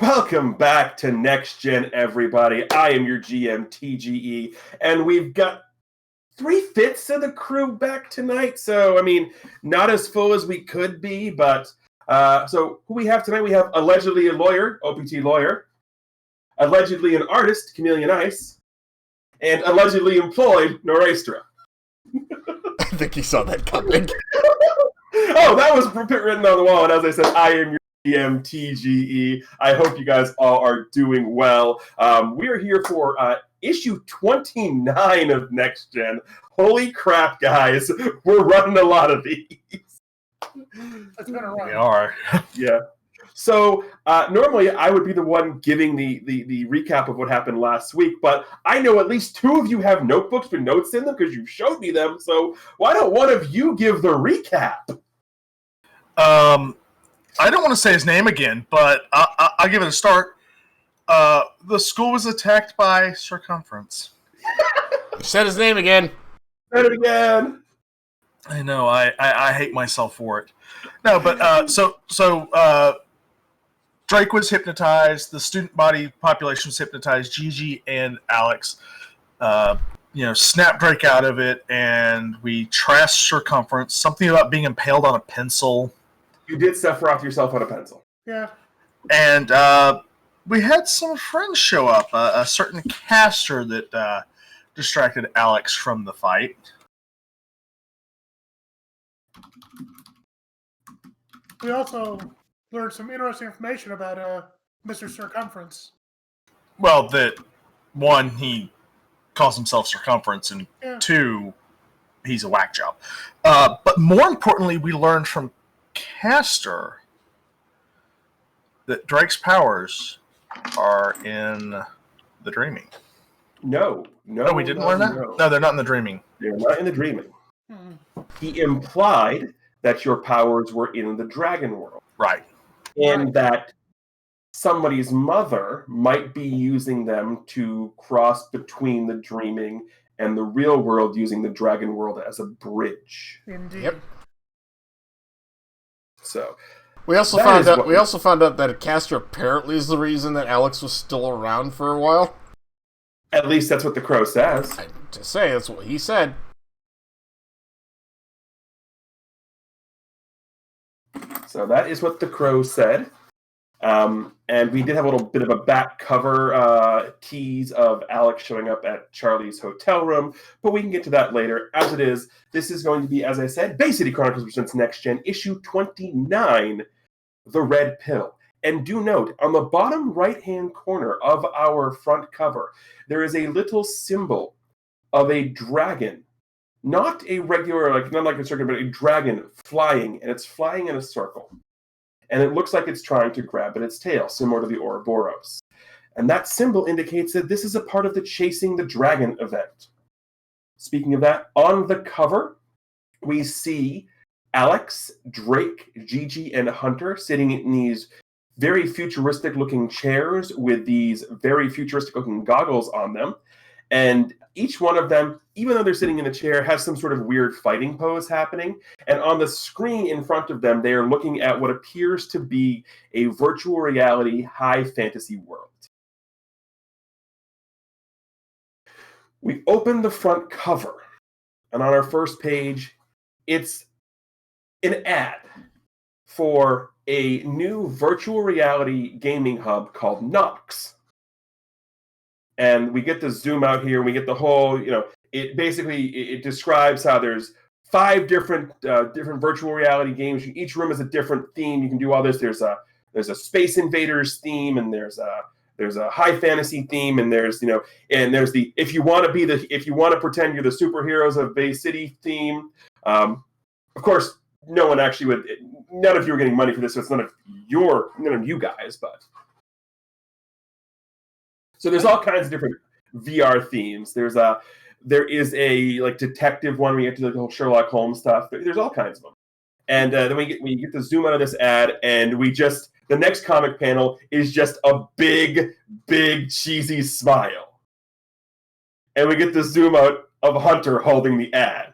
Welcome back to Next Gen, everybody. I am your GM, TGE, and we've got 3/5 of the crew back tonight. So, not as full as we could be, but so who we have tonight? We have allegedly a lawyer, OPT lawyer, allegedly an artist, Chameleon Ice, and allegedly employed, Noraestra. I think you saw that coming. Oh, that was written on the wall, and as I said, I am your TGE. I hope you guys all are doing well. We are here for issue 29 of Next Gen. Holy crap, guys. We're running a lot of these. It's been a run. We are. Yeah. So normally I would be the one giving the recap of what happened last week, but I know at least two of you have notebooks with notes in them because you showed me them. So why don't one of you give the recap? I don't want to say his name again, but I'll give it a start. The school was attacked by Circumference. Said his name again. Said it again. I know. I hate myself for it. No, but so Drake was hypnotized. The student body population was hypnotized. Gigi and Alex, snapped Drake out of it, and we trashed Circumference. Something about being impaled on a pencil. You did Sephiroth yourself on a pencil. Yeah. And we had some friends show up. A certain caster that distracted Alex from the fight. We also learned some interesting information about Mr. Circumference. Well, that one, he calls himself Circumference, and two, he's a whack job. But more importantly, we learned from Caster that Drake's powers are in the dreaming. No, we didn't learn that? No, they're not in the dreaming. They're not in the dreaming. Hmm. He implied that your powers were in the dragon world. Right. And that somebody's mother might be using them to cross between the dreaming and the real world using the dragon world as a bridge. Indeed. Yep. So We also found out that Caster apparently is the reason that Alex was still around for a while. at least that's what the crow says. I just say that's what he said. So that is what the crow said. And we did have a little bit of a back cover tease of Alex showing up at Charlie's hotel room, but we can get to that later. As it is, this is going to be, as I said, Bay City Chronicles presents Next Gen, issue 29, The Red Pill. And do note, on the bottom right-hand corner of our front cover, there is a little symbol of a dragon. Not a regular, not like a circle, but a dragon flying, and it's flying in a circle. And it looks like it's trying to grab at its tail, similar to the Ouroboros. And that symbol indicates that this is a part of the Chasing the Dragon event. Speaking of that, on the cover, we see Alex, Drake, Gigi, and Hunter sitting in these very futuristic-looking chairs with these very futuristic-looking goggles on them. And each one of them, even though they're sitting in a chair, has some sort of weird fighting pose happening. And on the screen in front of them, they are looking at what appears to be a virtual reality high fantasy world. We open the front cover, and on our first page, it's an ad for a new virtual reality gaming hub called Nox. And we get the zoom out here, and we get the whole, it describes how there's 5 different virtual reality games. Each room is a different theme. You can do all this. There's a Space Invaders theme, and there's a high fantasy theme, and there's the if you want to pretend you're the superheroes of Bay City theme. Of course, none of you are getting money for this, so it's none of you guys, but. So there's all kinds of different VR themes. There is a detective one where you have to do the whole Sherlock Holmes stuff. There's all kinds of them. And then we get the zoom out of this ad, and the next comic panel is just a big, big cheesy smile. And we get the zoom out of Hunter holding the ad.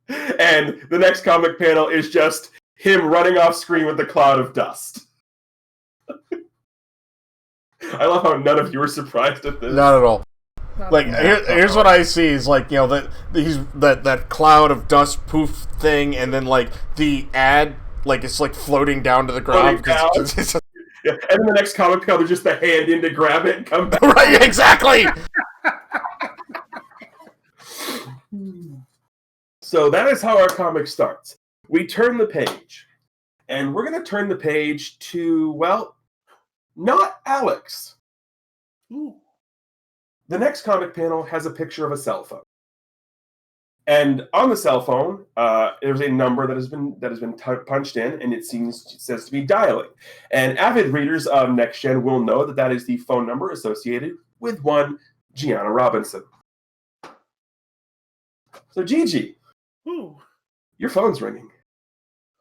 And the next comic panel is just him running off screen with a cloud of dust. I love how none of you were surprised at this. Not at all. Like Not- here's what I see is like that cloud of dust poof thing, and then like the ad like it's like floating down to the ground. Floating down. Yeah. And then the next comic comes just the hand in to grab it and come back. Right, exactly. So that is how our comic starts. We turn the page. And we're going to turn the page to, well, not Alex. Ooh. The next comic panel has a picture of a cell phone. And on the cell phone, there's a number that has been punched in, and it says to be dialing. And avid readers of Next Gen will know that is the phone number associated with one Gianna Robinson. So Gigi, Ooh. your phone's ringing.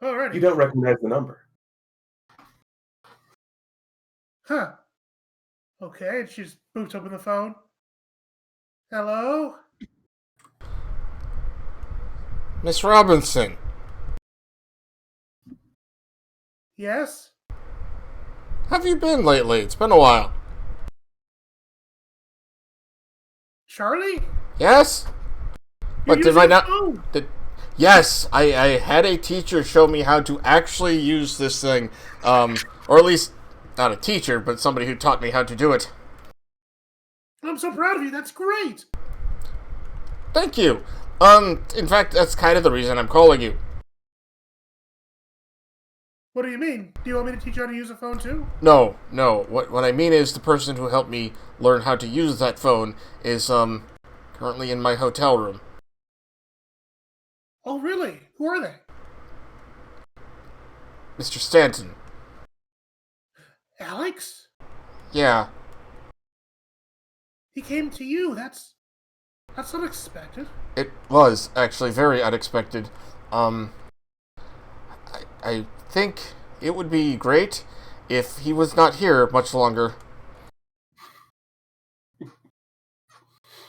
Alrighty. You don't recognize the number. Huh. Okay, and she just boots open the phone. Hello? Miss Robinson. Yes? How have you been lately? It's been a while. Charlie? Yes? You're What, did using I a not... phone. Yes, I had a teacher show me how to actually use this thing. Or at least, not a teacher, but somebody who taught me how to do it. I'm so proud of you. That's great. Thank you. In fact, that's kind of the reason I'm calling you. What do you mean? Do you want me to teach you how to use a phone too? No. What I mean is the person who helped me learn how to use that phone is, currently in my hotel room. Oh, really? Who are they? Mr. Stanton. Alex? Yeah. He came to you. That's unexpected. It was actually very unexpected. I think it would be great if he was not here much longer.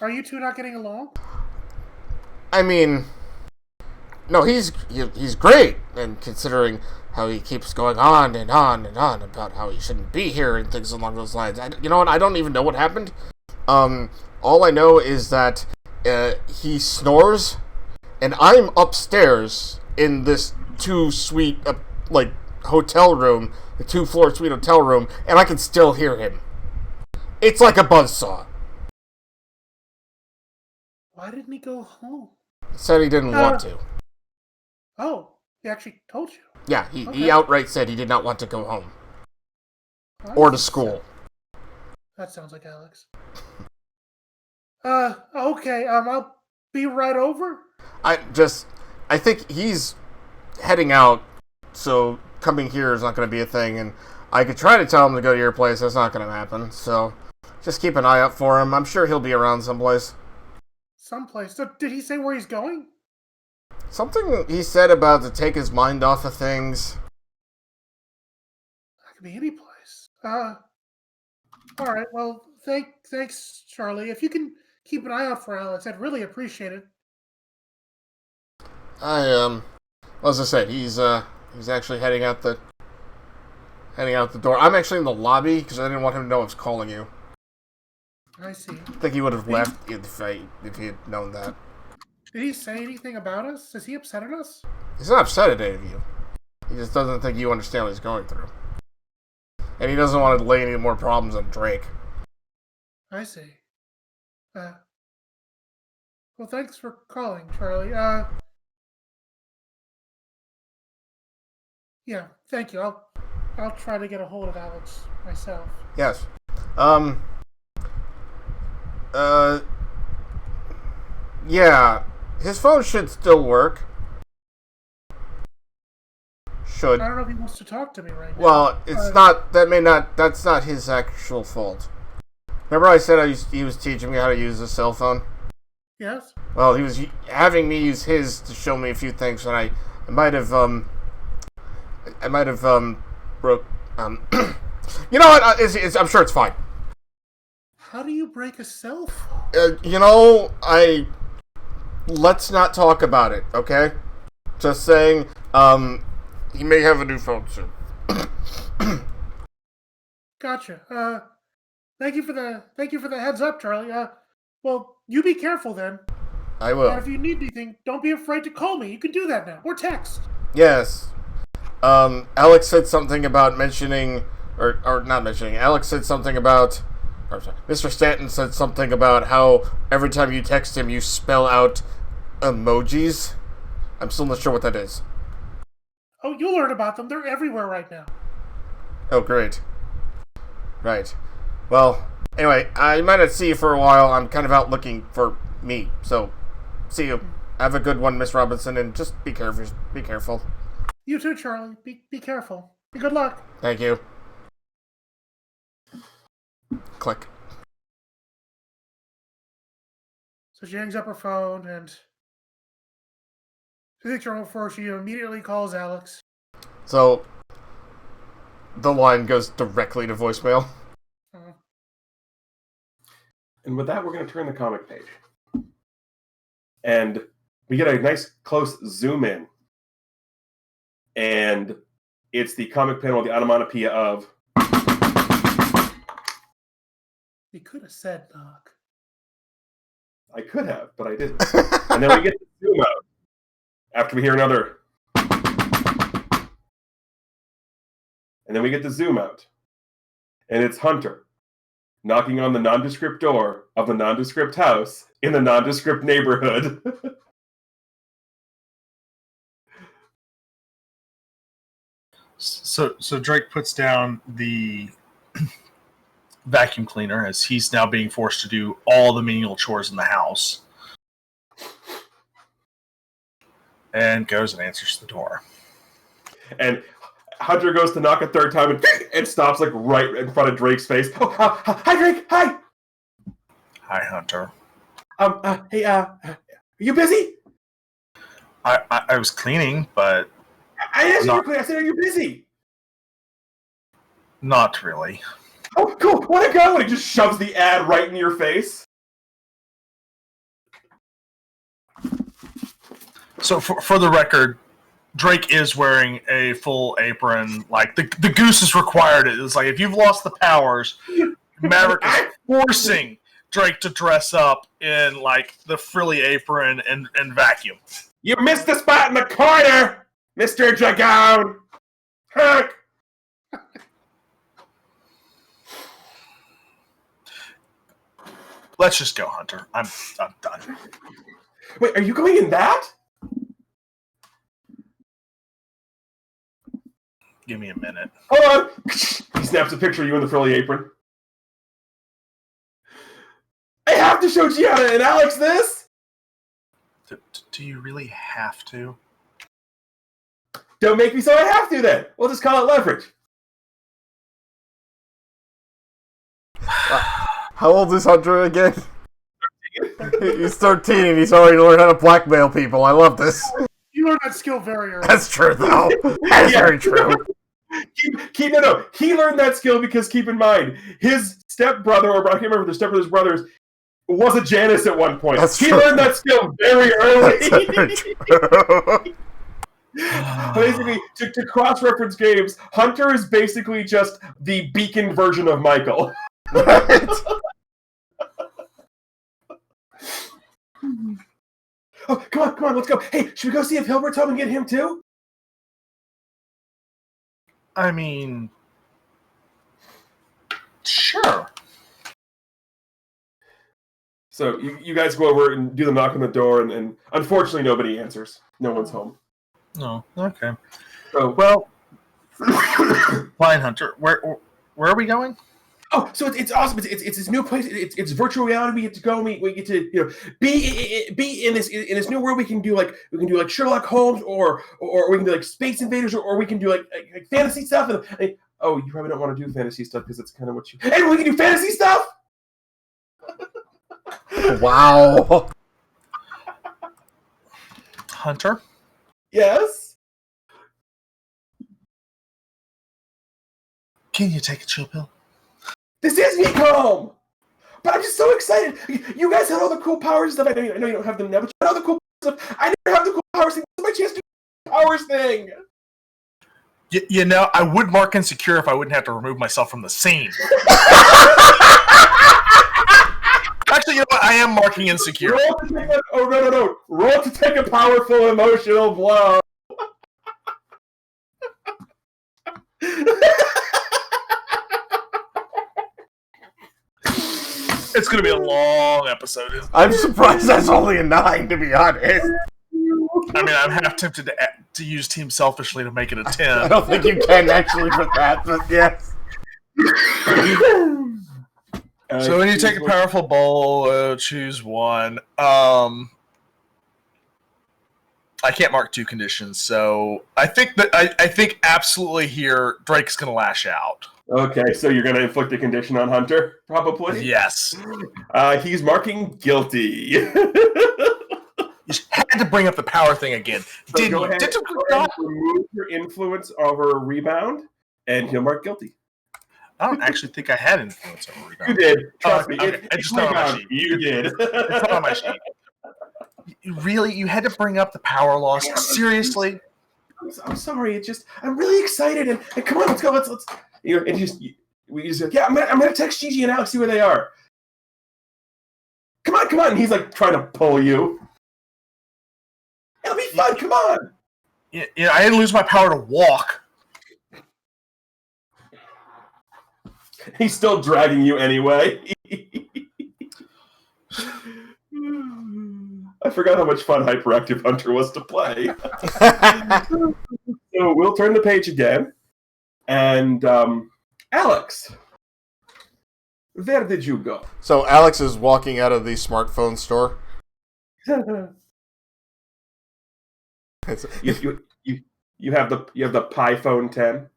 Are you two not getting along? I mean, no, he's great, and considering how he keeps going on and on and on about how he shouldn't be here and things along those lines. You know what? I don't even know what happened. All I know is that he snores, and I'm upstairs in this two-suite, hotel room, the two-floor suite hotel room, and I can still hear him. It's like a buzzsaw. Why didn't he go home? He said he didn't want to. Oh, he actually told you. Yeah, he Okay. outright said he did not want to go home. Well, Or to school. That sounds like Alex. Okay, I'll be right over. I think he's heading out, so coming here is not going to be a thing, and I could try to tell him to go to your place. That's not going to happen, so just keep an eye out for him. I'm sure he'll be around someplace. Someplace. So, did he say where he's going? Something he said about to take his mind off of things. That could be any place. Alright, well, thanks, Charlie. If you can keep an eye out for Alex, I'd really appreciate it. Well, as I said, he's actually heading out the door. I'm actually in the lobby because I didn't want him to know I was calling you. I see. I think he would have left if he had known that. Did he say anything about us? Is he upset at us? He's not upset at any of you. He just doesn't think you understand what he's going through. And he doesn't want to lay any more problems on Drake. I see. Well, thanks for calling, Charlie. Yeah, thank you. I'll try to get a hold of Alex myself. Yes. Yeah. His phone should still work. Should. I don't know if he wants to talk to me right now. Well, it's not. That's not his actual fault. Remember I said he was teaching me how to use a cell phone? Yes? Well, he was having me use his to show me a few things, and I might have broke. You know what? I'm sure it's fine. How do you break a cell phone? Let's not talk about it, okay? Just saying, he may have a new phone soon. Gotcha. Thank you for the heads up, Charlie. Well, you be careful then. I And will. if you need anything, don't be afraid to call me. You can do that now, or text. Yes. Alex said something about mentioning, or not mentioning. Alex said something about, or sorry, Mr. Stanton said something about how every time you text him, you spell out emojis. I'm still not sure what that is. Oh, you'll learn about them. They're everywhere right now. Oh, great. Right. Well, anyway, I might not see you for a while. I'm kind of out looking for me, so see you. Have a good one, Miss Robinson, and just be careful. Be careful. You too, Charlie. Be careful. Good luck. Thank you. Click. So she hangs up her phone and she thinks her before she immediately calls Alex. So, the line goes directly to voicemail. And with that, we're going to turn the comic page. And we get a nice close zoom in. And it's the comic panel, the onomatopoeia of... You could have said knock. I could have, but I didn't. And then we get the zoom out. After we hear another... And then we get the zoom out. And it's Hunter knocking on the nondescript door of the nondescript house in the nondescript neighborhood. So Drake puts down the vacuum cleaner as he's now being forced to do all the menial chores in the house. And goes and answers the door. And Hunter goes to knock a third time and stops like right in front of Drake's face. Oh, hi Drake, hi. Hi, Hunter. Hey, are you busy? I was cleaning, but I didn't ask you to clean. I said, are you busy? not really. Oh, cool. Want to go? And he just shoves the ad right in your face. So for the record, Drake is wearing a full apron. Like the goose has required it. It's like if you've lost the powers, Maverick is forcing Drake to dress up in like the frilly apron and vacuum. You missed the spot in the corner, Mr. Dragoon. Heck. Let's just go, Hunter. I'm done. Wait, are you going in that? Give me a minute. Hold on. He snaps a picture of you in the frilly apron. I have to show Gianna and Alex this. Do you really have to? Don't make me so I have to then. We'll just call it leverage. How old is Hunter again? He's 13 and he's already learned how to blackmail people. I love this. You learned that skill very early. That's true, though. That's very true. No. He learned that skill because, keep in mind, his stepbrother, or I can't remember the stepbrother's brothers, was a Janus at one point. That's he true. learned that skill very early. That's very true. Basically, to cross-reference games, Hunter is basically just the Beacon version of Michael. Right? Oh, come on, let's go. Hey, should we go see if Hilbert's home and get him too? I mean, sure. So you guys go over and do the knock on the door, and unfortunately nobody answers. No one's home. No, okay. So, Well, fine, Hunter. Where are we going? oh, so it's awesome. It's this new place. It's virtual reality. We get to go. We get to be in this new world. We can do like Sherlock Holmes, or we can do like Space Invaders, or we can do like fantasy stuff. And oh, you probably don't want to do fantasy stuff because it's kind of what you. And we can do fantasy stuff. Wow. Hunter? Yes. Can you take a chill pill? This is Geek Home! But I'm just so excited. You guys had all the cool powers stuff. I know you don't have them now, but you had all the cool stuff. I never have the cool powers thing. This is my chance to do the powers thing. You know, I would mark insecure if I wouldn't have to remove myself from the scene. Actually, you know what? I am marking insecure. Roll to take no. Roll to take a powerful emotional blow. It's going to be a long episode. I'm surprised that's only a 9, to be honest. I mean, I'm half tempted to use Team Selfishly to make it a 10. I don't think you can actually for that, but yes. So when you take a powerful bowl, choose one. I can't mark 2 conditions, so I think that I think absolutely here Drake's going to lash out. Okay, so you're going to inflict a condition on Hunter, probably? Yes. He's marking guilty. You had to bring up the power thing again. So Didn't go you? ahead, Did you go ahead and remove your influence over rebound, and he'll mark guilty. I don't actually think I had influence over rebound. You did. Trust me. Okay. I just thought on my sheet. You did. It's not on my sheet. Really? You had to bring up the power loss? Seriously? I'm sorry. It's just I'm really excited and come on, let's go. Let's. And we just like, yeah. I'm gonna text Gigi and Alex, see where they are. Come on. And he's like trying to pull you. It'll be fun. Come on. Yeah. I didn't lose my power to walk. He's still dragging you anyway. I forgot how much fun Hyperactive Hunter was to play. So we'll turn the page again. And Alex, where did you go? So Alex is walking out of the smartphone store. You have the PiPhone 10.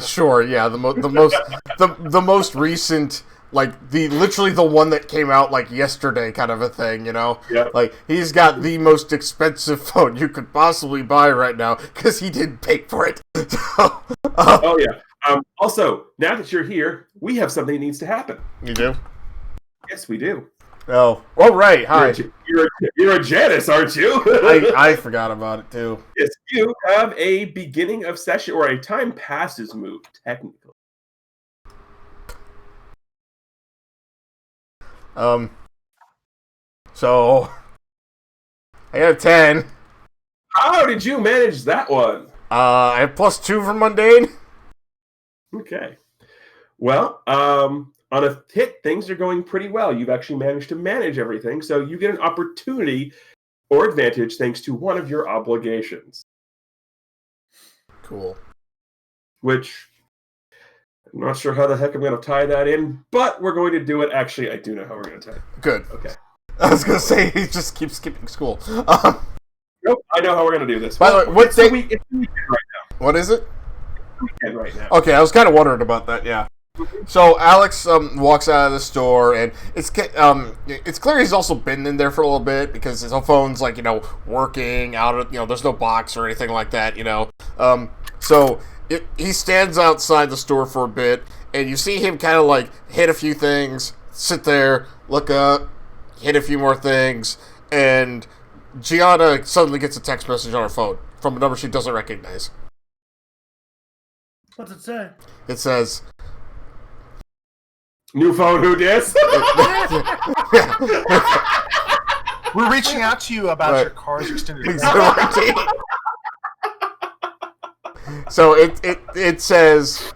Sure, yeah, the most recent, like literally the one that came out like yesterday, kind of a thing, you know. Yeah. Like he's got the most expensive phone you could possibly buy right now because he didn't pay for it. So, Oh yeah. Also, now that you're here, we have something that needs to happen. You do? Yes, we do. Oh, right. Hi. You're a Janice, aren't you? I forgot about it too. Yes, you have a beginning of session or a time passes move, technically. So I have 10. How did you manage that one? I have +2 for mundane. Okay. Well, on a hit, things are going pretty well. You've actually managed to manage everything, so you get an opportunity or advantage thanks to one of your obligations. Cool. Which, I'm not sure how the heck I'm going to tie that in, but we're going to do it. Actually, I do know how we're going to tie it. Good. Okay. I was gonna say he just keeps skipping school. Nope, I know how we're going to do this. By the way, it's the weekend right now. What is it? Weekend right now. Okay, I was kind of wondering about that. Yeah. So Alex walks out of the store, and it's clear he's also been in there for a little bit because his phone's like working out of there's no box or anything like that. So he stands outside the store for a bit, and you see him kind of like hit a few things, sit there, look up, hit a few more things, and Gianna suddenly gets a text message on her phone from a number she doesn't recognize. What's it say? It says, New phone, who dis? We're reaching out to you about Right. your car's extended warranty. So it says,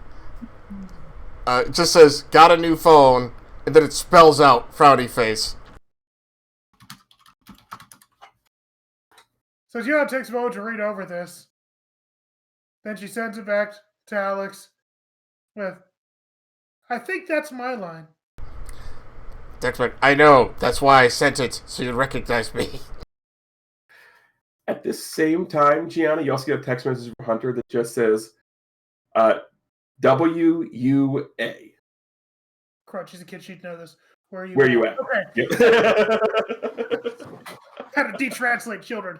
it just says, got a new phone, and then it spells out frowny face. So Gianna takes a moment to read over this. Then she sends it back to Alex with, I think that's my line. Text back, I know, that's why I sent it, so you'd recognize me. At the same time, Gianna, you also get a text message from Hunter that just says, WUA. Crunch, she's a kid, she'd know this. Where are you Where you at? Okay. Yep. How to detranslate children.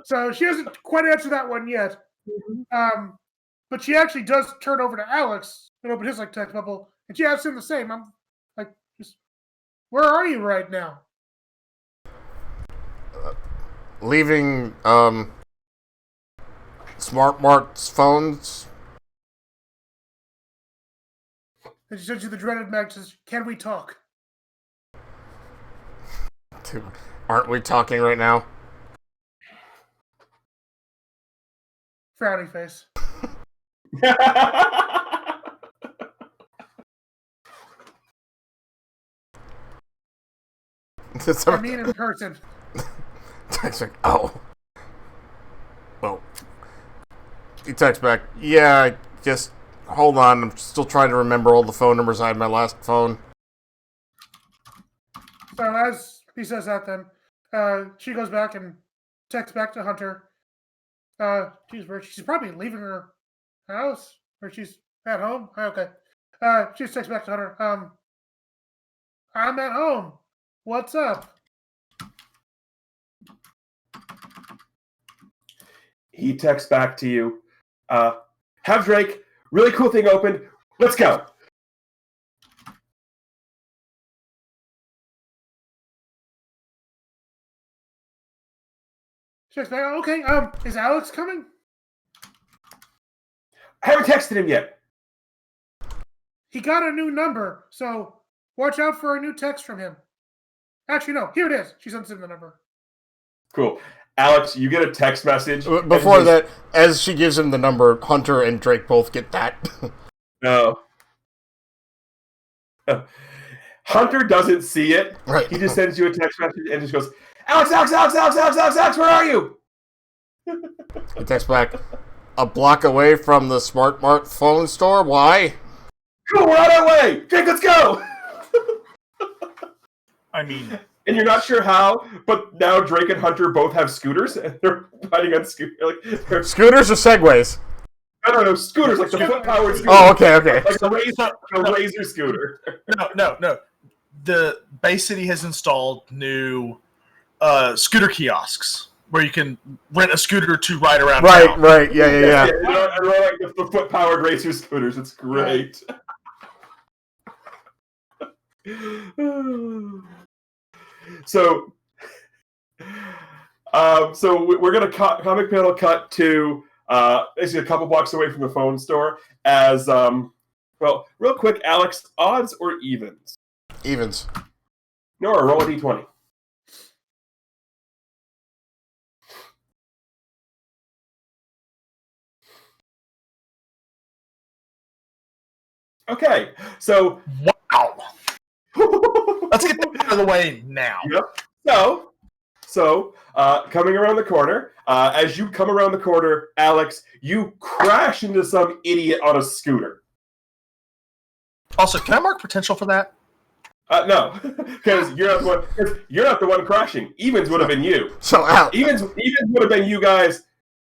So she hasn't quite answered that one yet. But she actually does turn over to Alex and open his text bubble, and she asks him the same. I'm like, just where are you right now? Leaving Smart Mart's phones. And she sends you the dreaded message, can we talk? Dude, aren't we talking right now? Frowny face. I mean in person. Text back, oh. Well, he texts back, yeah, just hold on. I'm still trying to remember all the phone numbers I had in my last phone. So as he says that, then she goes back and texts back to Hunter. She's probably leaving her house, or she's at home. Okay. She texts back to Hunter. I'm at home. What's up? He texts back to you. Have Drake. Really cool thing opened. Let's go. She texts back, okay, is Alex coming? I haven't texted him yet. He got a new number, so watch out for a new text from him. Actually, no, here it is. She sends him the number. Cool. Alex, you get a text message. Before that, as she gives him the number, Hunter and Drake both get that. No. Hunter doesn't see it. Right. He just sends you a text message and just goes, Alex, where are you? He texts back, a block away from the Smart Mart phone store. Why? Cool, we're on our way. Drake, let's go. I mean, And you're not sure how, but now Drake and Hunter both have scooters, and they're riding on scooters. Scooters or Segways? No, scooters, like the foot-powered scooter. Oh, okay. Like a razor scooter. No. The Bay City has installed new scooter kiosks where you can rent a scooter to ride around town. Right. Yeah. I really like the foot-powered racer scooters. It's great. So we're gonna comic panel cut to basically a couple blocks away from the phone store. As well, real quick, Alex, odds or evens? Evens. Nora, roll a d20. Okay, so Wow. Let's get that out of the way now. Yep. So coming around the corner, as you come around the corner, Alex, you crash into some idiot on a scooter. Also, can I mark potential for that? No, because you're not the one crashing. Evens would have been you. So Evens would have been you guys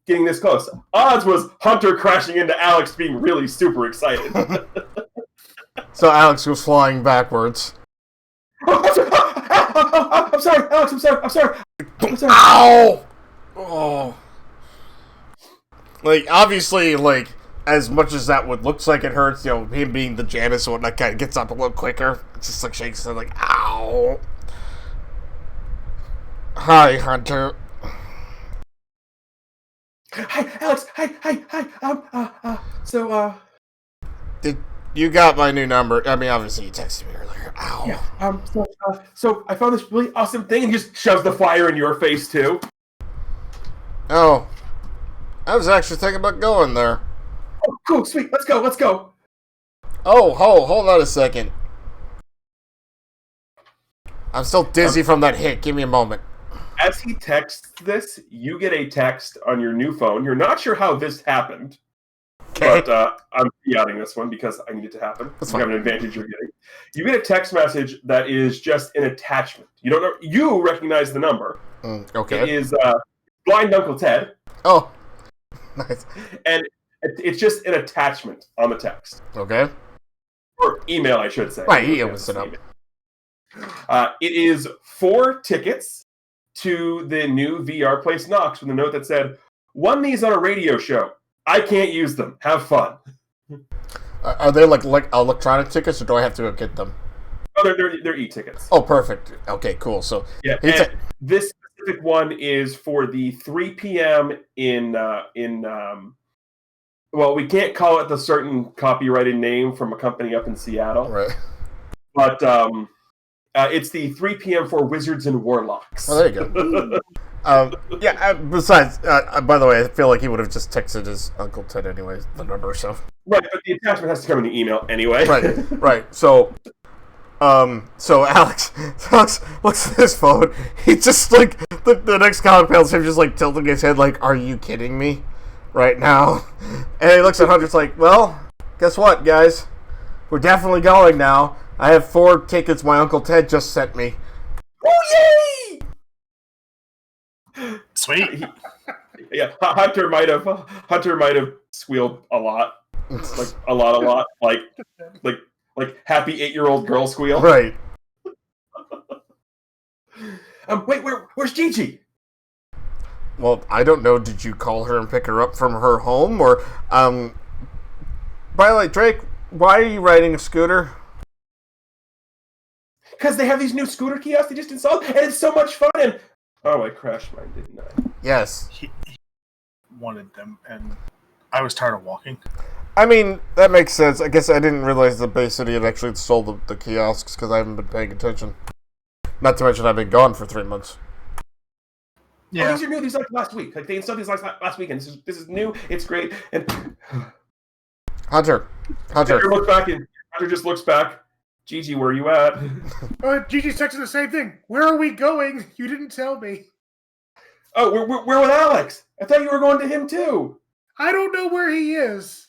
getting this close. Odds was Hunter crashing into Alex being really super excited. So Alex was flying backwards. I'm sorry, Alex. I'm sorry. Ow! Oh. Like, obviously, like, as much as that would looks like it hurts, you know, him being the Janus and whatnot kind of gets up a little quicker. It's just like shakes and like, ow. Hi, Hunter. Hi, Alex. Hi. Did you got my new number? I mean, obviously you texted me earlier. Ow. Yeah. So I found this really awesome thing and just shoves the flyer in your face too. Oh. I was actually thinking about going there. Oh, cool, sweet. Let's go. Oh, hold on a second. I'm still dizzy from that hit. Give me a moment. As he texts this, you get a text on your new phone. You're not sure how this happened, Okay. but I'm outing this one because I need it to happen. That's You have an advantage you're getting. You get a text message that is just an attachment. You don't know. You recognize the number. Okay. It is Blind Uncle Ted, Oh. Nice. and it's just an attachment on the text. Okay. Or email, I should say. Right, he opens it up. It is 4 tickets to the new VR place Knox with a note that said, "Won these on a radio show. I can't use them. Have fun." Are they like electronic tickets, or do I have to go get them? Oh, they're e-tickets. Oh, perfect. Okay, cool. So Yeah, he and this specific one is for the 3 p.m. Well, we can't call it the certain copyrighted name from a company up in Seattle, Right. but it's the 3 p.m. for Wizards and Warlocks. Well, there you go. Besides, by the way, I feel like he would have just texted his Uncle Ted anyway, the number, so. Right, but the attachment has to come in the email anyway. Right. So Alex looks at his phone. He just, like, the next comic panel is him just, like, tilting his head, like, are you kidding me right now? And he looks at Hunter, it's like, well, guess what, guys? We're definitely going now. I have 4 tickets my Uncle Ted just sent me. Oh, yay! Sweet. Yeah, Hunter might have squealed a lot. Like, a lot. Like happy 8-year-old girl squeal. Right. Wait, where's Gigi? Well, I don't know. Did you call her and pick her up from her home? Or, by the way, Drake, why are you riding a scooter? Because they have these new scooter kiosks they just installed, and it's so much fun. And I crashed mine, didn't I? Yes. He wanted them, and I was tired of walking. I mean, that makes sense. I guess I didn't realize the Bay City had actually sold the kiosks because I haven't been paying attention. Not to mention I've been gone for 3 months. Yeah. These are new. These like last week. Like they installed these last weekend. This is new. It's great. And Hunter. Hunter just looks back. Gigi, where are you at? Gigi's texting the same thing. Where are we going? You didn't tell me. Oh, we're with Alex. I thought you were going to him too. I don't know where he is.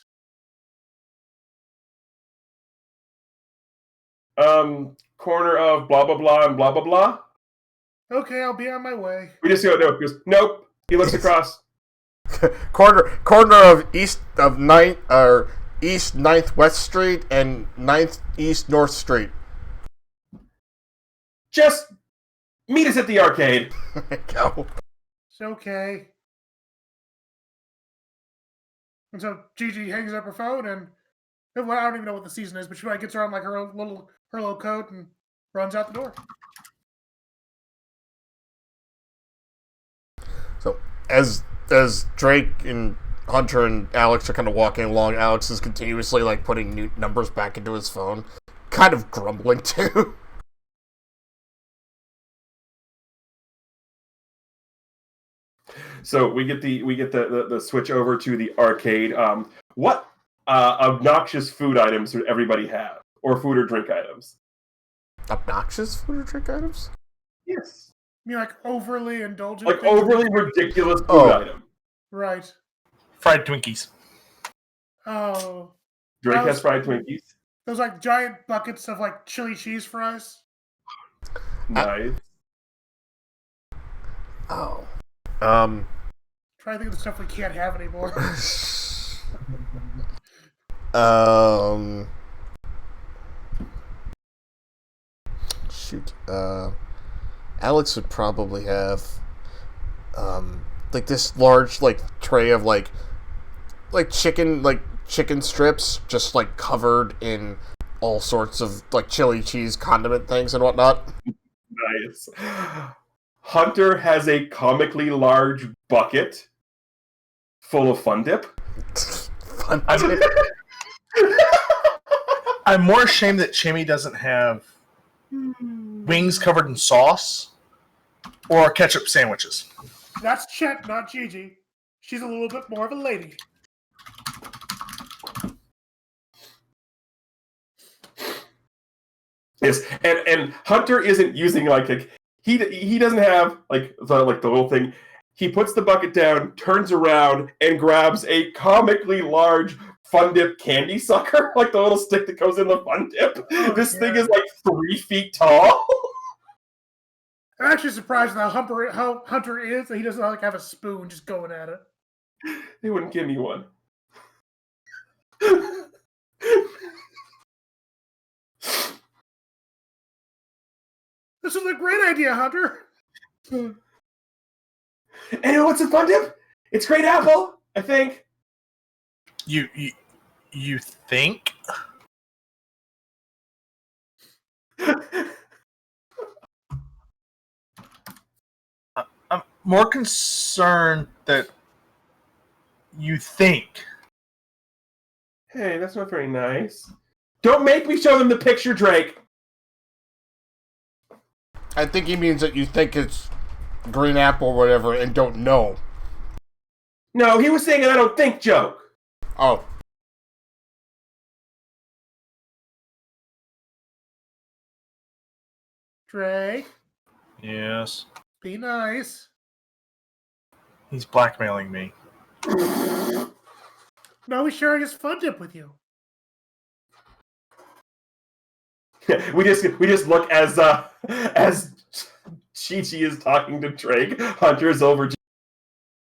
Corner of blah blah blah and blah blah blah. Okay, I'll be on my way. We just go no. He goes nope. He looks across. corner of East 9th West Street and 9th East North Street. Just meet us at the arcade. Go. It's okay. And so Gigi hangs up her phone and, well, I don't even know what the season is, but she gets her on like her little coat and runs out the door. So as Drake and Hunter and Alex are kind of walking along, Alex is continuously like putting new numbers back into his phone, kind of grumbling too. So we get the switch over to the arcade. What obnoxious food items would everybody have, or food or drink items? Obnoxious food or drink items? Yes. You mean like overly indulgent? Like overly ridiculous food item. Right. Fried Twinkies. Oh. Drake has fried Twinkies. Those like giant buckets of like chili cheese fries. Nice. Oh. Try to think of the stuff we can't have anymore. Shoot. Alex would probably have like this large like tray of like chicken strips just like covered in all sorts of like chili cheese condiment things and whatnot. Nice. Hunter has a comically large bucket full of Fun Dip. Fun Dip. I'm more ashamed that Chimmy doesn't have wings covered in sauce or ketchup sandwiches. That's Chet, not Gigi. She's a little bit more of a lady. Yes, and Hunter isn't using like he doesn't have like the little thing. He puts the bucket down, turns around, and grabs a comically large Fun Dip candy sucker, like the little stick that goes in the Fun Dip. This thing is like 3 feet tall. I'm actually surprised how Hunter is that he doesn't like have a spoon just going at it. They wouldn't give me one. This is a great idea, Hunter. And you know what's in Fun Dip? It's great apple, I think. You think? more concerned that you think. Hey, that's not very nice. Don't make me show them the picture, Drake. I think he means that you think it's green apple or whatever and don't know. No, he was saying an I don't think joke. Oh. Drake, Yes. be nice. He's blackmailing me. No, he's sharing his fun dip with you. we just look as Chi-Chi is talking to Drake. Hunter's over.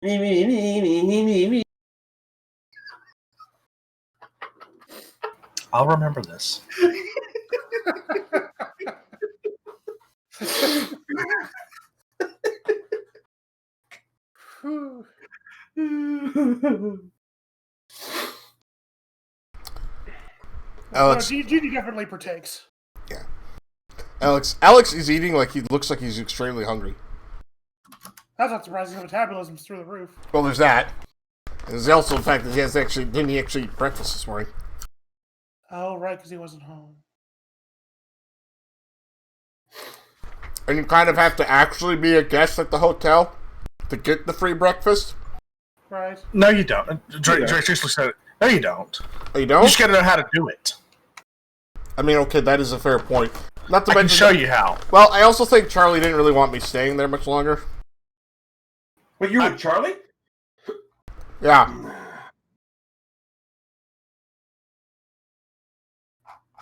Me. I'll remember this. Alex, Gigi definitely partakes. yeah. Alex is eating like he looks like he's extremely hungry. That's not surprising. His metabolism's through the roof. Well, there's that. There's also the fact that didn't he actually eat breakfast this morning? Oh, right, because he wasn't home. And you kind of have to actually be a guest at the hotel to get the free breakfast. Right. No, you don't. Drake seriously said it. No, you don't. Oh, you You don't? just gotta know how to do it. I mean, okay, that is a fair point. Not to I can mention show you how. Well, I also think Charlie didn't really want me staying there much longer. Wait, you're with Charlie? Yeah.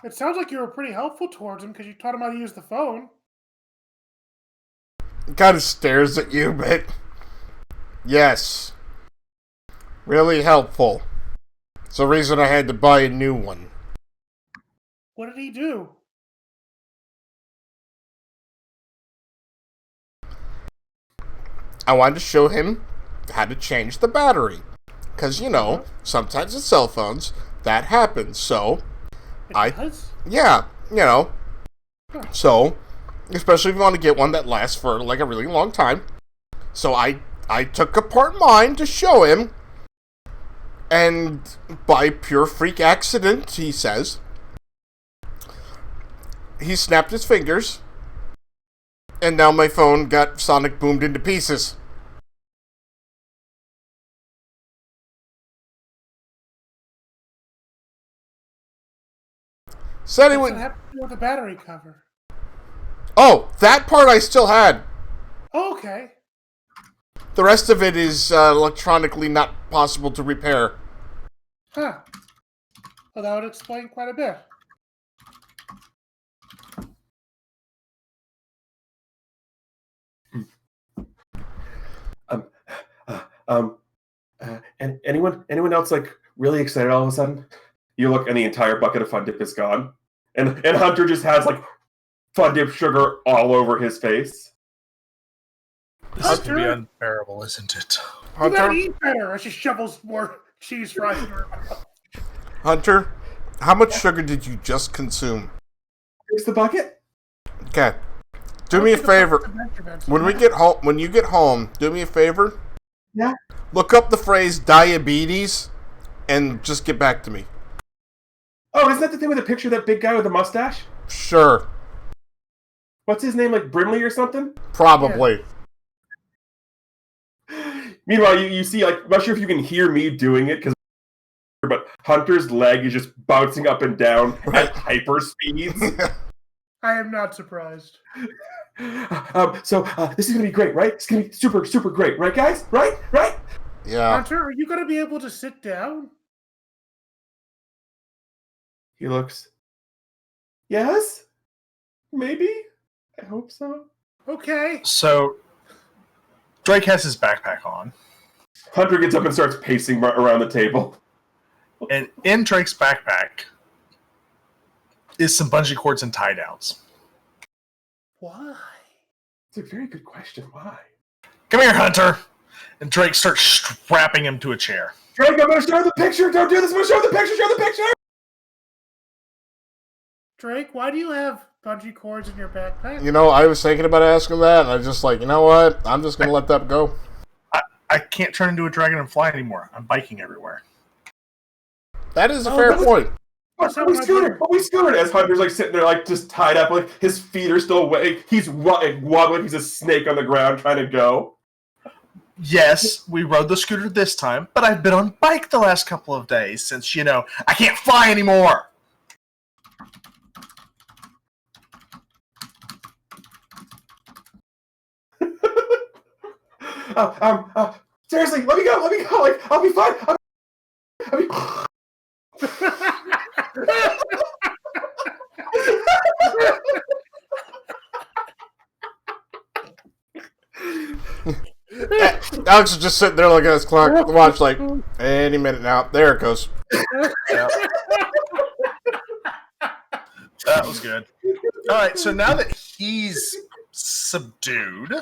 It sounds like you were pretty helpful towards him because you taught him how to use the phone. He kind of stares at you, but yes. Really helpful. It's the reason I had to buy a new one. What did he do? I wanted to show him how to change the battery. Because, you know, sometimes with cell phones, that happens. So, It does? yeah, you know. So, especially if you want to get one that lasts for like a really long time. So I took apart mine to show him. And by pure freak accident, he says, he snapped his fingers. And now my phone got sonic boomed into pieces. Said he What's would. that have to do with the battery cover? Oh, that part I still had. Oh, okay. The rest of it is electronically not possible to repair. Huh. Well, that would explain quite a bit. And anyone else like really excited all of a sudden? You look and the entire bucket of Fun Dip is gone. And Hunter just has like Fun Dip sugar all over his face. This is gonna be Hunter? unbearable, isn't it? You gotta Hunter, eat better as she shovels more cheese fries in her mouth. Hunter, how much sugar did you just consume? Here's the bucket. Okay, do me a favor. When you get home, do me a favor. Yeah. Look up the phrase diabetes, and just get back to me. Oh, isn't that the thing with the picture of that big guy with the mustache? Sure, What's his name, like Brimley or something? probably. Meanwhile, you see, like, I'm not sure if you can hear me doing it, but Hunter's leg is just bouncing up and down at hyper speeds. I am not surprised. So this is gonna be great, right? It's gonna be super, super great, right, guys? Right? Yeah. Hunter, are you gonna be able to sit down? He looks. Yes? Maybe? I hope so. Okay. So, Drake has his backpack on, Hunter gets up and starts pacing around the table. and in Drake's backpack is some bungee cords and tie downs. Why? It's a very good question. Why? Come here, Hunter! And Drake starts strapping him to a chair. Drake, I'm gonna show the picture! Don't do this! I'm gonna show the picture! Show the picture! Drake, why do you have bungee cords in your backpack? You know, I was thinking about asking that, and I was just like, you know what? I'm just gonna let that go. I can't turn into a dragon and fly anymore. I'm biking everywhere. That is a fair point. We scooted as Hunter's like sitting there, like just tied up, like his feet are still wet. He's wobbling. He's a snake on the ground trying to go. Yes, we rode the scooter this time, but I've been on bike the last couple of days since, I can't fly anymore. Seriously, let me go. Like, I'll be fine. I'll be... Alex is just sitting there looking at his clock, watch like, any minute now. There it goes. Yep. That was good. All right, so now that he's subdued,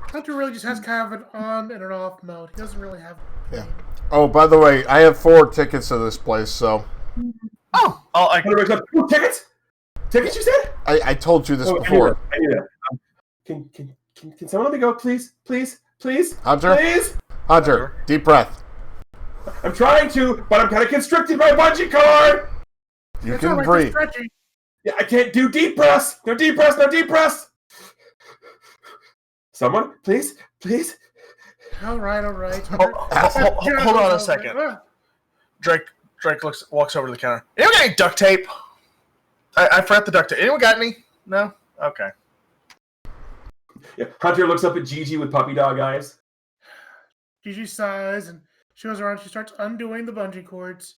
Hunter really just has kind of an on and an off mode. He doesn't really have. Yeah. Oh, by the way, I have 4 tickets to this place, so. Tickets? Tickets, you said? I told you this before. I knew that. Can someone let me go, please? Please? Hunter? Please? Hunter, deep breath. I'm trying to, but I'm kind of constricted by a bungee cord. You It's can all right, breathe. just stretching. Yeah, I can't do deep breaths. No deep breaths. Someone, please. All right. hold on a second. Drake walks over to the counter. Anyone got any duct tape? I forgot the duct tape. Anyone got any? No? Okay. Yeah, Hunter looks up at Gigi with puppy dog eyes. Gigi sighs and she goes around. She starts undoing the bungee cords.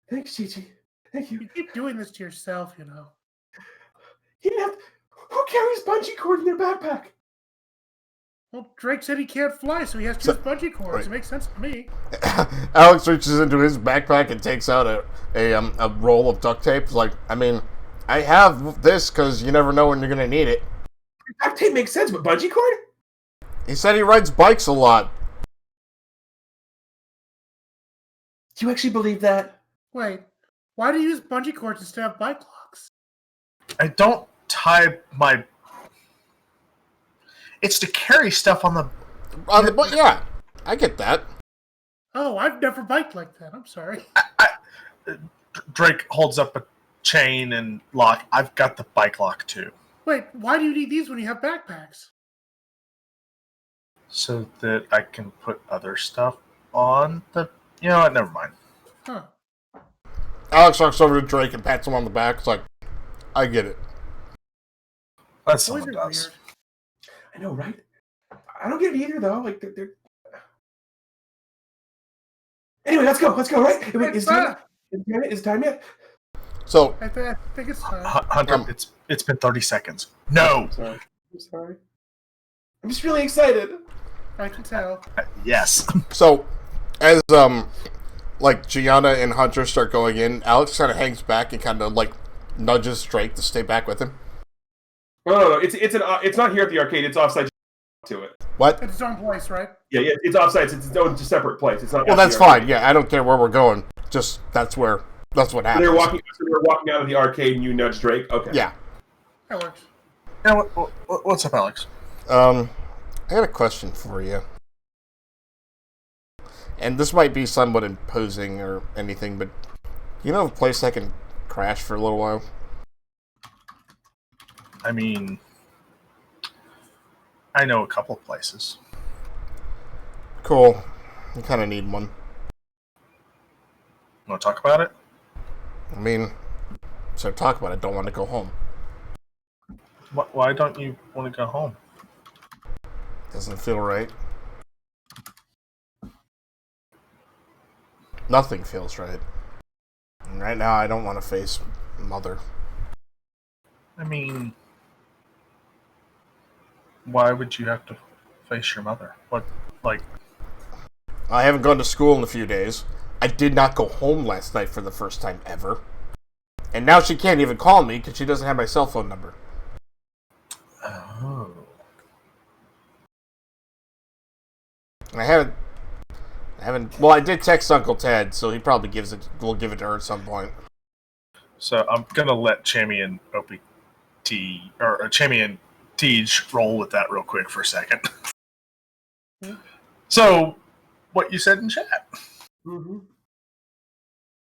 Thanks, Gigi. Thank you. You keep doing this to yourself, you know. He didn't have. Who carries bungee cord in their backpack? Well, Drake said he can't fly, so he has to use bungee cords. Right. It makes sense to me. Alex reaches into his backpack and takes out a roll of duct tape. He's like, I mean, I have this because you never know when you're going to need it. Duct tape makes sense, but bungee cord? He said he rides bikes a lot. Do you actually believe that? Wait, why do you use bungee cords instead of bike locks? I don't tie my... It's to carry stuff on the... Yeah, I get that. Oh, I've never biked like that. I'm sorry. Drake holds up a chain and lock. I've got the bike lock too. Wait, why do you need these when you have backpacks? So that I can put other stuff on the... You know what? Never mind. Huh. Alex walks over to Drake and pats him on the back. It's like, I get it. That's Boys someone are does. weird. I know, right? I don't get it either, though. Like, they're... Anyway, let's go, right? Wait, is it time yet? So, I think it's time. Hunter, it's been 30 seconds. No! I'm sorry. I'm just really excited. I can tell. Yes. So, as like Gianna and Hunter start going in, Alex kind of hangs back and kind of like nudges Drake to stay back with him. No. It's not here at the arcade. It's offsite to it. What? It's its own place, right? Yeah. It's offsite. It's its own separate place. It's not. Well, at the that's arcade. fine. Yeah, I don't care where we're going. Just that's what happens. They're walking out of the arcade, and you nudge Drake. Okay. Yeah. That works. Now, what's up, Alex? I got a question for you. And this might be somewhat imposing or anything, but you know a place that can crash for a little while? I mean, I know a couple of places. Cool. You kind of need one. Want to talk about it? I mean, so talk about it. Don't want to go home. Why don't you want to go home? Doesn't feel right. Nothing feels right. And right now, I don't want to face Mother. I mean, why would you have to face your mother? What, like... I haven't gone to school in a few days. I did not go home last night for the first time ever. And now she can't even call me because she doesn't have my cell phone number. Oh. I haven't. Well, I did text Uncle Ted, so he probably will give it to her at some point. So I'm gonna let Chammy and Chammy and Tej roll with that real quick for a second. So, what you said in chat? Mm-hmm.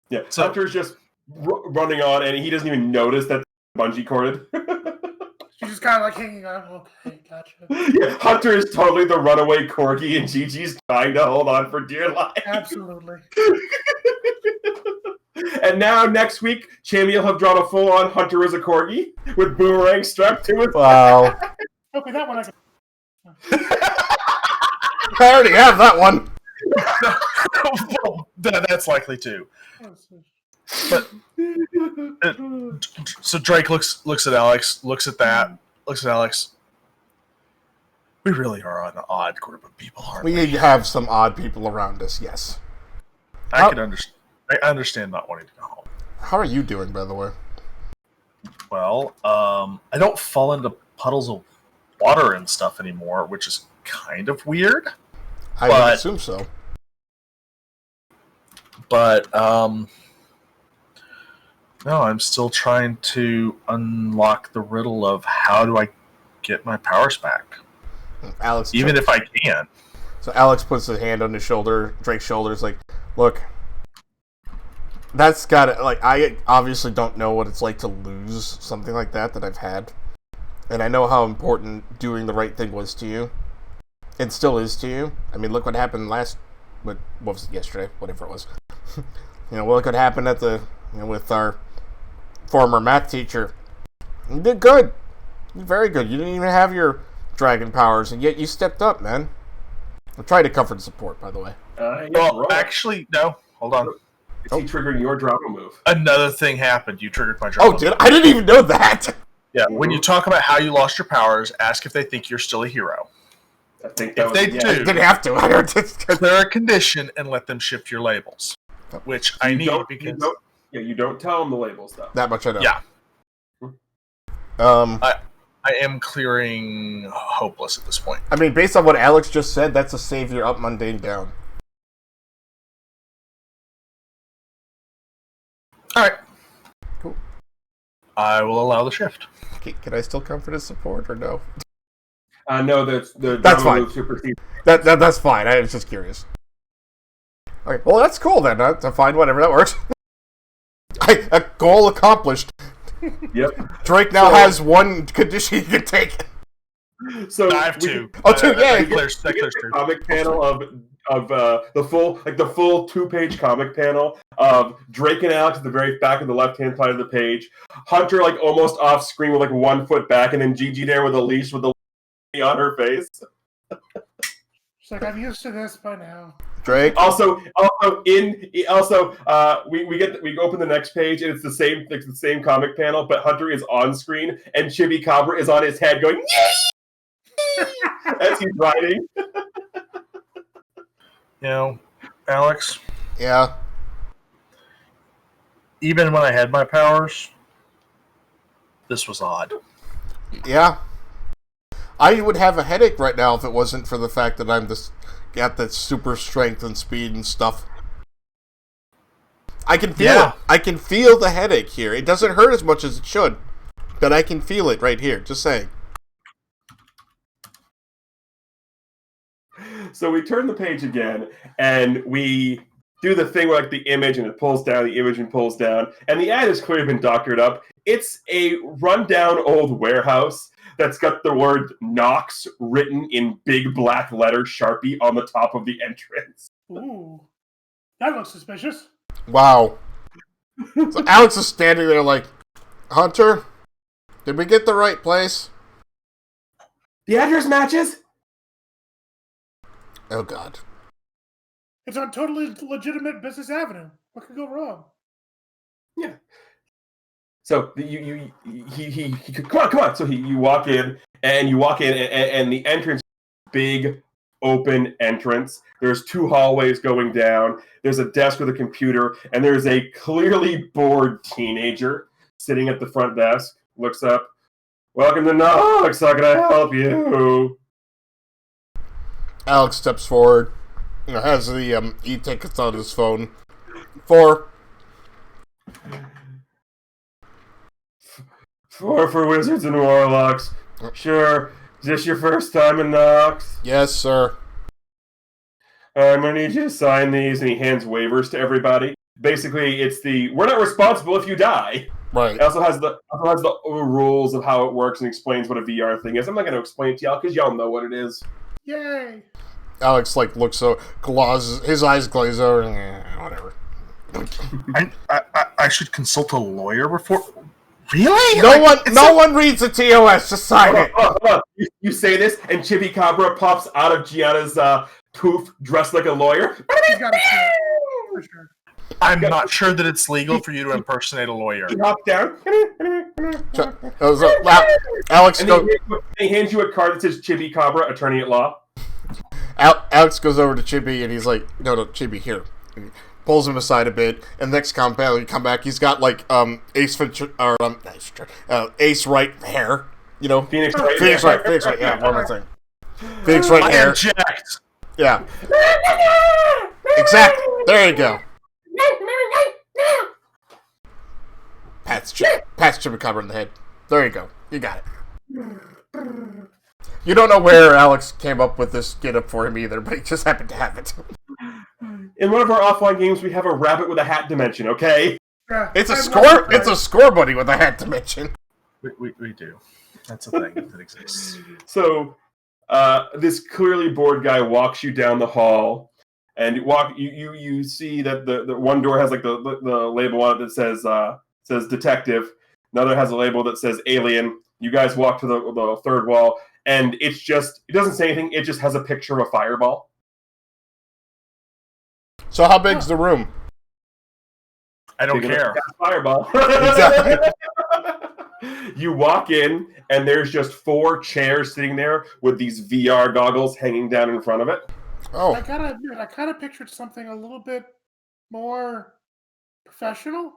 Yeah, So- Hunter's just running on, and he doesn't even notice that bungee corded. She's just kind of like hanging on. Okay, gotcha. Yeah, Hunter is totally the runaway corgi, and Gigi's trying to hold on for dear life. Absolutely. And now next week, Chammy will have drawn a full-on Hunter as a corgi with boomerang strapped to his. Wow. Okay, that one I can. I already have that one. Well, that's likely too. But so Drake looks at Alex, looks at Alex. We really are an odd group of people, aren't we? We have some odd people around us, yes. I understand not wanting to go home. How are you doing, by the way? Well, I don't fall into puddles of water and stuff anymore, which is kind of weird. I would assume so. But no, I'm still trying to unlock the riddle of how do I get my powers back, Alex, even if I can. So Alex puts his hand on his shoulder, Drake's shoulder. Is like, look, that's got like I obviously don't know what it's like to lose something like that I've had, and I know how important doing the right thing was to you, and still is to you. I mean, look what happened what was it, yesterday, whatever it was. Look what happened at with our former math teacher. You did good. You did very good. You didn't even have your dragon powers, and yet you stepped up, man. I'm trying to comfort and support, by the way. Well, actually, no. Hold on. Is he triggering your drama move? Another thing happened. You triggered my drama. Oh, did I didn't even know that. Yeah. When you talk about how you lost your powers, ask if they think you're still a hero. I think that If they yeah. do, I didn't have to. I heard clear a condition and let them shift your labels, which I need because you don't tell them the labels though. that much I know. Yeah. I am clearing hopeless at this point. I mean, based on what Alex just said, that's a savior up, mundane down. All right. Cool. I will allow the shift. Okay, can I still comfort and support or no? No, the That's drama fine. move supersedes. That's fine. I was just curious. Okay, well that's cool then. That's fine. Whatever, that works. A goal accomplished. Yep. Drake now has one condition he can take. So I have two. Oh, two, yeah. That clears the comic panel of the full 2-page comic panel of Drake and Alex at the very back of the left-hand side of the page. Hunter like almost off screen with like 1 foot back, and then Gigi there with a leash with the on her face. She's like, I'm used to this by now. Drake. Also, we open the next page and it's the same comic panel, but Hunter is on screen and Chibi Cobra is on his head going yay as he's riding. Alex. Yeah. Even when I had my powers, this was odd. Yeah. I would have a headache right now if it wasn't for the fact that I'm got that super strength and speed and stuff. I can feel it. I can feel the headache here. It doesn't hurt as much as it should, but I can feel it right here. Just saying. So we turn the page again, and we do the thing where like the image and it pulls down, the image and pulls down, and the ad has clearly been doctored up. It's a rundown old warehouse that's got the word Knox written in big black letter Sharpie on the top of the entrance. Ooh. That looks suspicious. Wow. So Alex is standing there like, Hunter, did we get the right place? The address matches? Oh, God. It's on totally legitimate Business Avenue. What could go wrong? Yeah. So he come on. So you walk in and the entrance, big open entrance. There's 2 hallways going down. There's a desk with a computer, and there's a clearly bored teenager sitting at the front desk. Looks up. Welcome to Knox. How can I help you? Alex steps forward, has the e-tickets on his phone. For 4 for wizards and warlocks. Sure. Is this your first time in Nox? Yes, sir. I'm gonna need you to sign these, and he hands waivers to everybody. Basically, it's we're not responsible if you die. Right. It also has the rules of how it works and explains what a VR thing is. I'm not gonna explain it to y'all because y'all know what it is. Yay! Alex looks so glazes, his eyes glaze over. Whatever. I should consult a lawyer before. Really? No one reads the TOS. Just sign it. Hold on. You say this, and Chibi Cabra pops out of Gianna's poof, dressed like a lawyer. He's got a shit, for sure. I'm not sure that it's legal for you to impersonate a lawyer. He hops down. Alex he hands you a card that says Chibi Cabra, attorney at law. Alex goes over to Chibi and he's like, "No, Chibi, here." And he pulls him aside a bit, and next compound, you come back. He's got like Ace Wright hair, you know. Phoenix Wright. Yeah, one more thing. Phoenix Wright hair. Jacked. Yeah. Exactly. There you go. Pat's Chupacabra in the head. There you go. You got it. You don't know where Alex came up with this get-up for him either, but he just happened to have it. In one of our offline games, we have a rabbit with a hat dimension, okay? Yeah, It's a I score. love it. It's a score buddy with a hat dimension. We do. That's a thing that exists. So, this clearly bored guy walks you down the hall, and you see that the one door has like the label on it that says detective. Another has a label that says alien. You guys walk to the third wall, and it doesn't say anything. It just has a picture of a fireball. So how big's the room? I don't Big enough care. to cast Fireball. Exactly. You walk in, and there's just 4 chairs sitting there with these VR goggles hanging down in front of it. Oh, I gotta admit, I kind of pictured something a little bit more professional.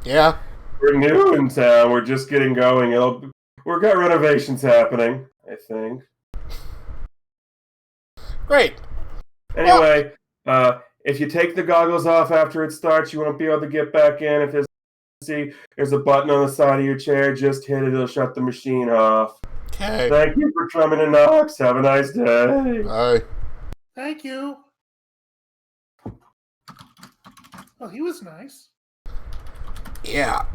yeah. We're new in town. We're just getting going. We've got renovations happening, I think. Great. Anyway, if you take the goggles off after it starts, you won't be able to get back in. If there's a button on the side of your chair. Just hit it. It'll shut the machine off. Okay. Thank you for coming to Nox. Have a nice day. Bye. Thank you. Well, he was nice. Yeah.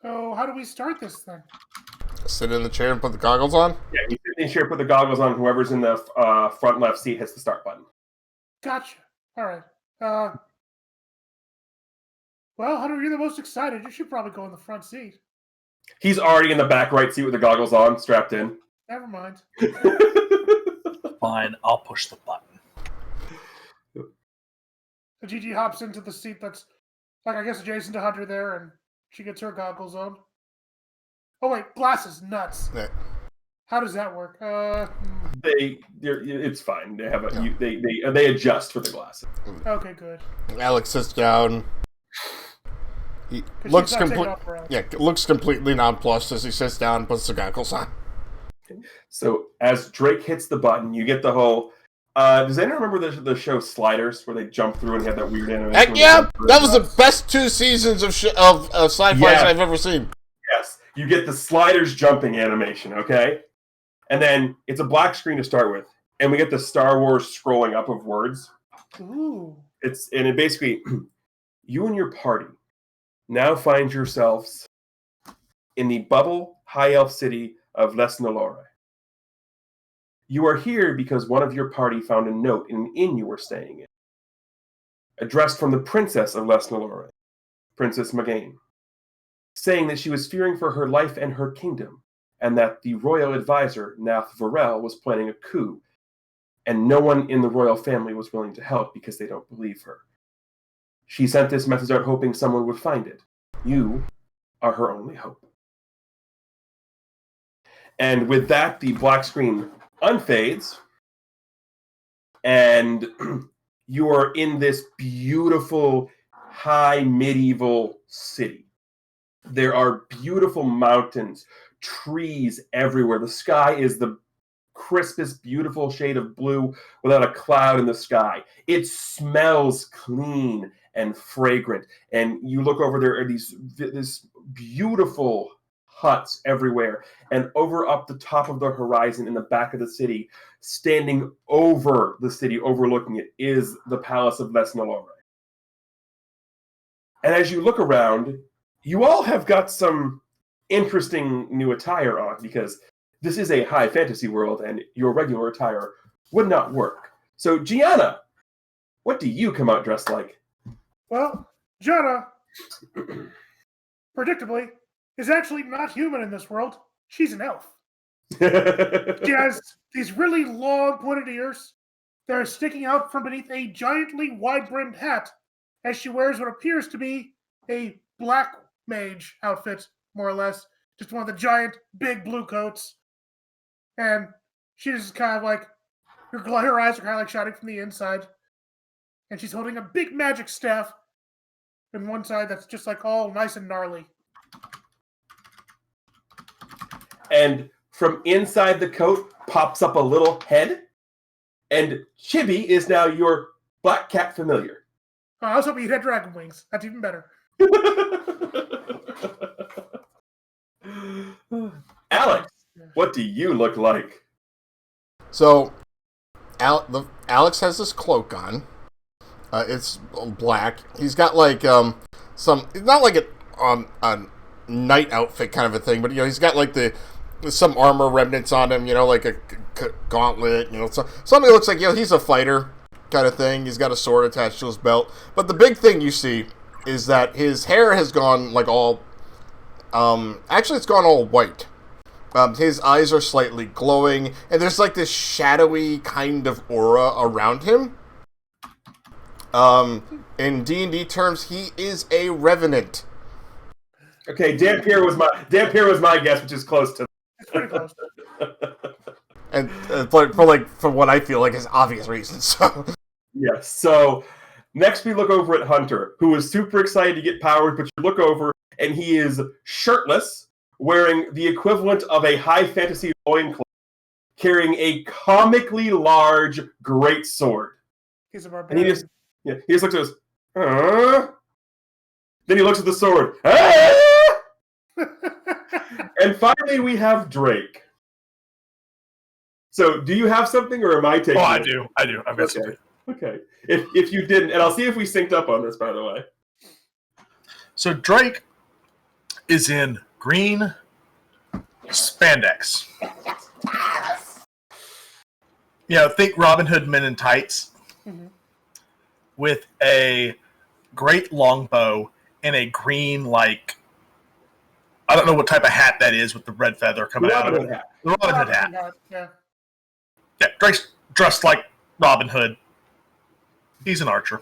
So, how do we start this thing? Sit in the chair and put the goggles on. Yeah, you sit in the chair, put the goggles on. Whoever's in the front left seat hits the start button. Gotcha. All right. Well, Hunter, you're the most excited. You should probably go in the front seat. He's already in the back right seat with the goggles on, strapped in. Never mind. Fine, I'll push the button. So Gigi hops into the seat that's, like, I guess adjacent to Hunter there, and she gets her goggles on. Oh wait, glasses, nuts. Yeah. How does that work? It's fine. They have they adjust for the glasses. Okay, good. Alex sits down. He 'Cause looks she's not taking complete. off her own. Yeah, looks completely nonplussed as he sits down and puts the goggles on. So as Drake hits the button, you get the whole. Does anyone remember the show Sliders, where they jump through and had that weird animation? Heck yeah, that was the best 2 seasons of sci-fi Yeah. I've ever seen. Yes, you get the Sliders jumping animation, okay? And then it's a black screen to start with, and we get the Star Wars scrolling up of words. Ooh. It basically, you and your party now find yourselves in the bubble high elf city of Les Nolore. You are here because one of your party found a note in an inn you were staying in, addressed from the princess of Les Nolore, Princess Magain, saying that she was fearing for her life and her kingdom, and that the royal advisor, Nath Varel, was planning a coup, and no one in the royal family was willing to help because they don't believe her. She sent this message out hoping someone would find it. You are her only hope. And with that, the black screen unfades, and you are in this beautiful, high medieval city. There are beautiful mountains, trees everywhere. The sky is the crispest, beautiful shade of blue without a cloud in the sky. It smells clean and fragrant. And you look over, there are this beautiful huts everywhere. And over up the top of the horizon in the back of the city, standing over the city, overlooking it, is the Palace of Lesnalore. And as you look around, you all have got some interesting new attire on, because this is a high fantasy world and your regular attire would not work. So, Gianna, what do you come out dressed like? Well, Gianna, predictably, is actually not human in this world. She's an elf. She has these really long, pointed ears that are sticking out from beneath a giantly wide-brimmed hat as she wears what appears to be a black mage outfit, more or less. Just one of the giant, big blue coats. And she's kind of like, her eyes are kind of like shining from the inside. And she's holding a big magic staff in one side that's just like all nice and gnarly. And from inside the coat pops up a little head. And Chibi is now your black cat familiar. Oh, I was hoping you'd had dragon wings. That's even better. Alex, what do you look like? So, Alex has this cloak on. It's black. He's got like some. It's not like a night outfit kind of a thing, but he's got like some armor remnants on him. Like a gauntlet. Something that looks like he's a fighter kind of thing. He's got a sword attached to his belt. But the big thing you see is that his hair has gone like all. Actually, it's gone all white. His eyes are slightly glowing, and there's like this shadowy kind of aura around him. In D&D terms, he is a revenant. Okay, Dampier was my guess, which is close to. It's pretty close. And for what I feel like is obvious reasons. So Yes. So next we look over at Hunter, who is super excited to get powers, but you look over and he is shirtless, wearing the equivalent of a high fantasy loincloth, carrying a comically large great sword. He's a And barbarian. he just looks at us. Then he looks at the sword. Ah! And finally we have Drake. So do you have something, or am I taking Oh, I it? do. I've got something. Okay. If you didn't, and I'll see if we synced up on this, by the way. So Drake is in green spandex. Think Robin Hood Men in Tights, with a great longbow and a green, like, I don't know what type of hat that is with the red feather coming out of it. Hat. The Robin Hood hat. Yeah. Yeah, Drake's dressed like Robin Hood. He's an archer.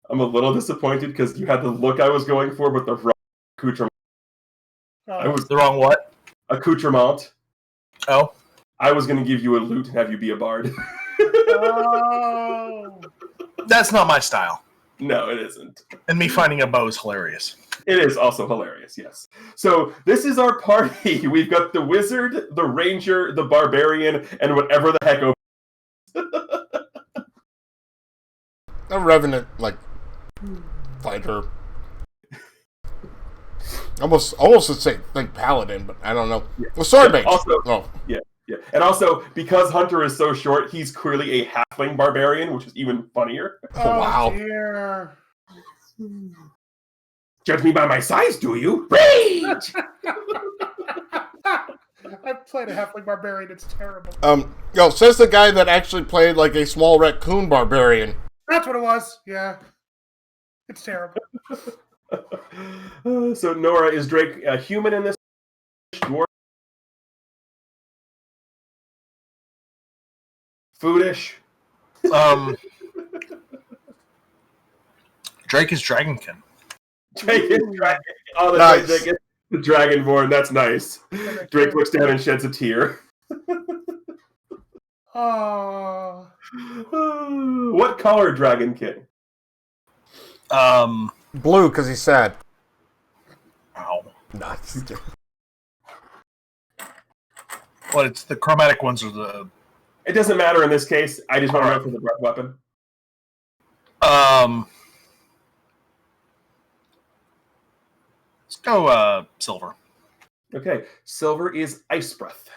I'm a little disappointed because you had the look I was going for, but the wrong accoutrement. I was The wrong what? accoutrement. Oh. I was going to give you a lute and have you be a bard. Oh. That's not my style. No, it isn't. And me finding a bow is hilarious. It is also hilarious, yes. So this is our party. We've got the wizard, the ranger, the barbarian, and whatever the heck. a revenant like fighter. Almost would say like paladin, but I don't know. Yeah. Well, sword mage. Also, yeah. And also, because Hunter is so short, he's clearly a halfling barbarian, which is even funnier. Oh, wow. Dear. Judge me by my size, do you? Rage! I've played a halfling barbarian. It's terrible. Says the guy that actually played like a small raccoon barbarian. That's what it was. Yeah. It's terrible. So Nora, is Drake a human in this? Dwarf? Foodish? Drake is Dragonkin. Drake is dragon. Oh, Nice. Drake is the Dragonborn. That's nice. Drake looks down and sheds a tear. Oh. What color Dragonkin? Blue, because he's sad. Ow. Nice. Well, it's the chromatic ones are the. It doesn't matter in this case. I just want to know for the breath weapon. Let's go silver. Okay, silver is ice breath.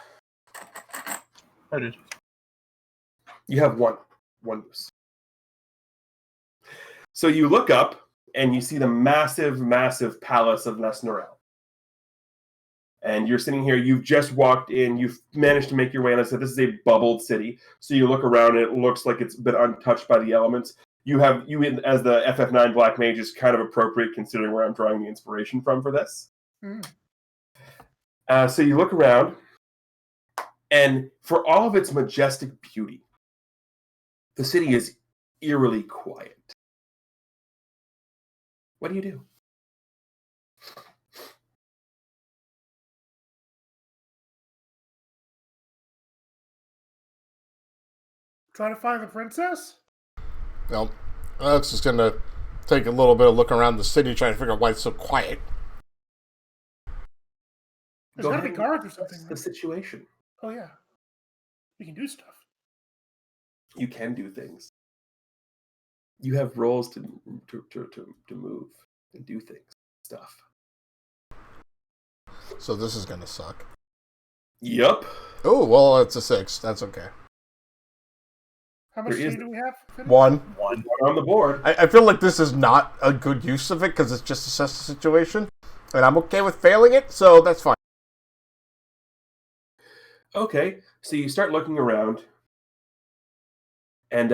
Noted. You have one boost. So you look up and you see the massive, massive palace of Nesnorel. And you're sitting here, you've just walked in, you've managed to make your way in. I said, this is a bubbled city. So you look around and it looks like it's been untouched by the elements. You as the FF9 Black Mage is kind of appropriate considering where I'm drawing the inspiration from for this. Mm. So you look around, and for all of its majestic beauty, the city is eerily quiet. What do you do? Try to find the princess? Well, Alex is going to take a little bit of look around the city, trying to figure out why it's so quiet. There's gotta be guards or something. That's the situation. Oh yeah. We can do stuff. You can do things. You have roles to move and do things, stuff. So this is going to suck. Yep. Oh, well, it's a 6. That's okay. How much There is- tea do we have? 1. One on the board. I feel like this is not a good use of it because it's just assess the situation. And I'm okay with failing it, so that's fine. Okay, so you start looking around, and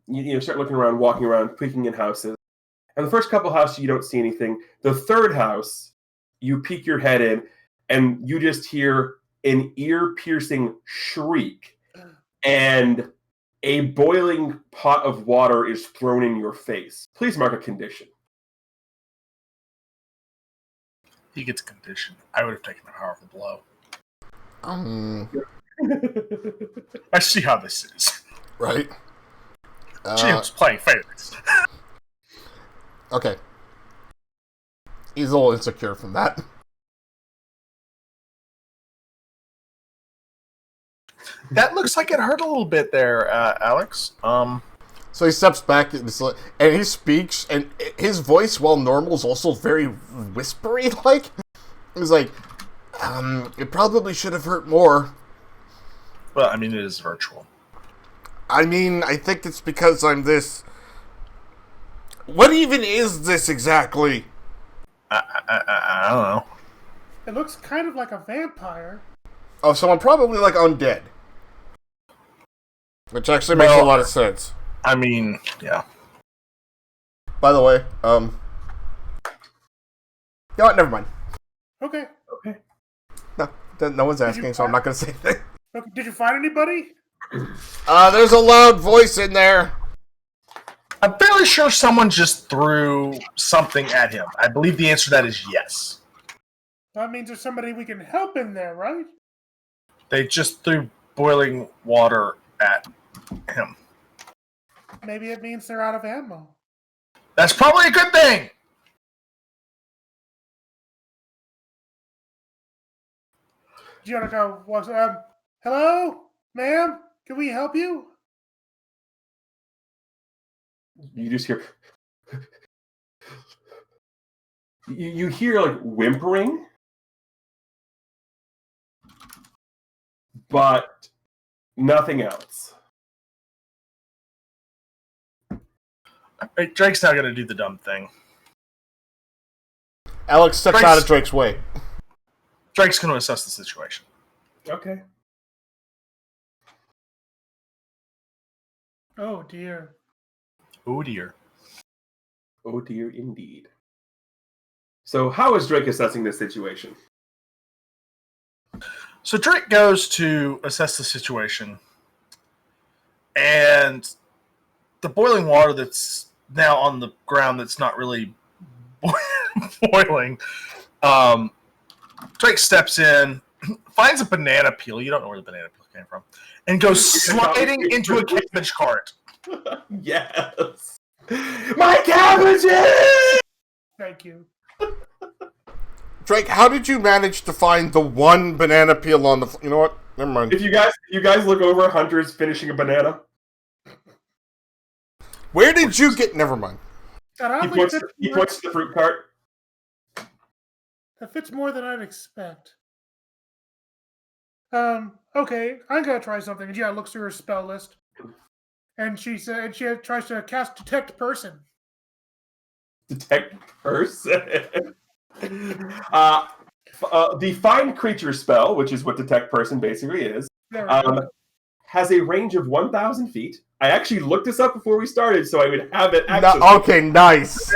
you start looking around, walking around, peeking in houses. And the first couple houses, you don't see anything. The third house, you peek your head in, and you just hear an ear-piercing shriek, and a boiling pot of water is thrown in your face. Please mark a condition. He gets a condition. I would have taken a powerful blow. I see how this is. Right? Jim's playing favorites. Okay. He's a little insecure from that. That looks like it hurt a little bit there, Alex. So he steps back and he speaks, and his voice, while normal, is also very whispery. Like he's like, "It probably should have hurt more." Well, I mean, it is virtual. I mean, I think it's because I'm this. What even is this exactly? I don't know. It looks kind of like a vampire. Oh, so I'm probably like undead, which actually makes a lot of sense. I mean, yeah. By the way, you know what? Never mind. Okay. No one's asking, so I'm not going to say anything. Okay. Did you find anybody? There's a loud voice in there. I'm fairly sure someone just threw something at him. I believe the answer to that is yes. That means there's somebody we can help in there, right? They just threw boiling water at him. Maybe it means they're out of ammo. That's probably a good thing. Giannico was, hello? Ma'am? Can we help you? You just hear. You hear like whimpering, but nothing else. Drake's now going to do the dumb thing. Alex steps out of Drake's way. Drake's going to assess the situation. Okay. Oh, dear. Oh, dear. Oh dear, indeed. So, how is Drake assessing this situation? So Drake goes to assess the situation, and the boiling water that's now on the ground that's not really boiling, Drake steps in, finds a banana peel. You don't know where the banana peel came from. And goes sliding into a cabbage cart. Yes! My cabbages! Thank you. Drake, how did you manage to find the one banana peel on the... You know what? Never mind. If you guys look over, Hunter's finishing a banana. Where did you get? Never mind. That He oddly points, fits he more- points to the fruit cart. that fits more than I'd expect. Okay, I'm gonna try something. And looks through her spell list, and she tries to cast Detect Person. Detect person. The Find Creature spell, which is what Detect Person basically is, There we go. has a range of 1,000 feet. I actually looked this up before we started, so I would have it No, access. okay, nice.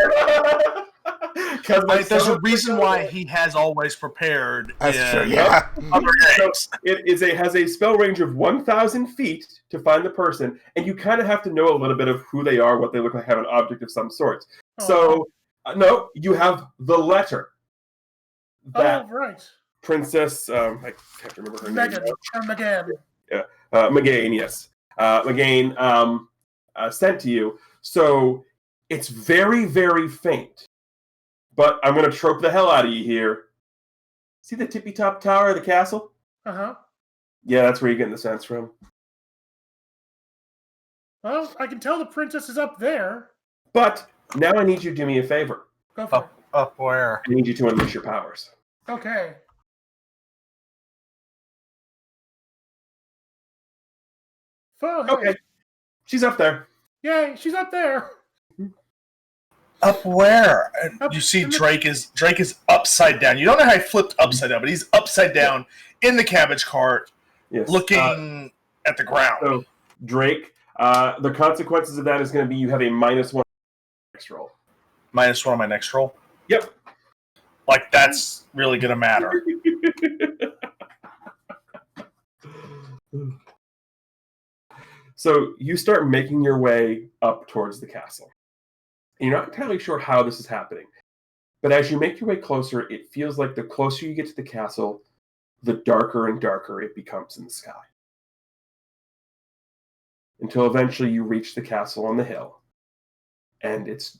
There's a reason why he has always prepared. That's in true. Yeah. Other games. It has a spell range of 1,000 feet to find the person, and you kind of have to know a little bit of who they are, what they look like, have an object of some sort. So, no, you have the letter. That right. Princess, I can't remember her Megan name. or Megan. Magain, yes. Magain sent to you. So it's very, very faint. But I'm going to trope the hell out of you here. See the tippy top tower of the castle? Uh-huh. Yeah, that's where you're getting the sense from. Well, I can tell the princess is up there. But now I need you to do me a favor. Go for it. Up where? I need you to unleash your powers. Okay. Okay. She's up there. Yay, she's up there. Up where? Up You see in the- Drake is upside down. You don't know how he flipped upside down, but he's upside down in the cabbage cart, Yes. looking at the ground. So, Drake, the consequences of that is going to be you have a -1 next roll. -1 on my next roll. Yep. Like that's really gonna matter. So you start making your way up towards the castle. And you're not entirely sure how this is happening. But as you make your way closer, it feels like the closer you get to the castle, the darker and darker it becomes in the sky. Until eventually you reach the castle on the hill. And it's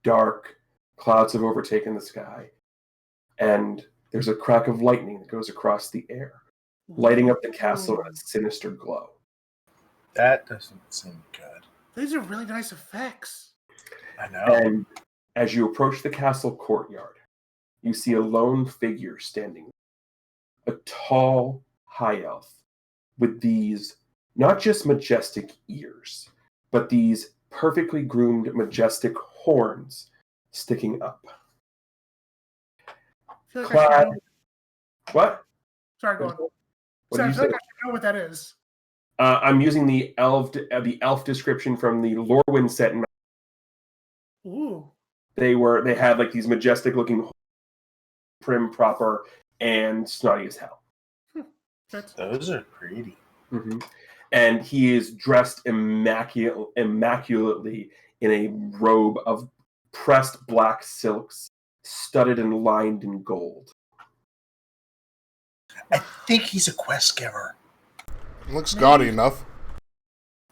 dark, clouds have overtaken the sky, and there's a crack of lightning that goes across the air, lighting up the castle in a sinister glow. That doesn't seem good. These are really nice effects. I know. And as you approach the castle courtyard, you see a lone figure standing. A tall, high elf with these not just majestic ears, but these perfectly groomed, majestic horns sticking up. I feel like I Clad. should know. What? Sorry, go on. What So I did you feel like say? I should know what that is. I'm using the elf description from the Lorwyn set. And Ooh. they had like these majestic looking, prim, proper, and snotty as hell. That's Those are pretty. Mm-hmm. And he is dressed immaculately in a robe of pressed black silks, studded and lined in gold. I think he's a quest giver. Looks gaudy enough.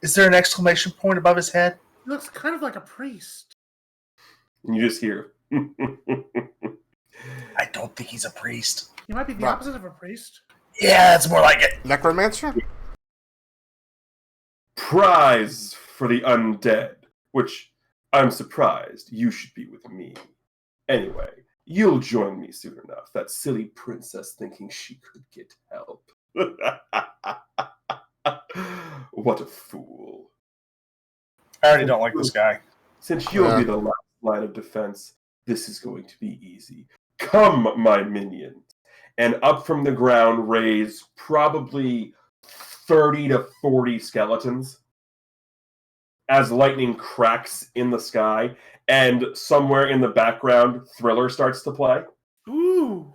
Is there an exclamation point above his head? He looks kind of like a priest. And you just hear. I don't think he's a priest. He might be the Right. opposite of a priest. Yeah, that's more like it. Necromancer? Prize for the undead, which I'm surprised you should be with me. Anyway, you'll join me soon enough. That silly princess thinking she could get help. What a fool. I already don't like this guy. Since you'll Yeah. be the last line of defense, this is going to be easy. Come, my minions. And up from the ground raise probably 30 to 40 skeletons as lightning cracks in the sky, and somewhere in the background, Thriller starts to play. Ooh.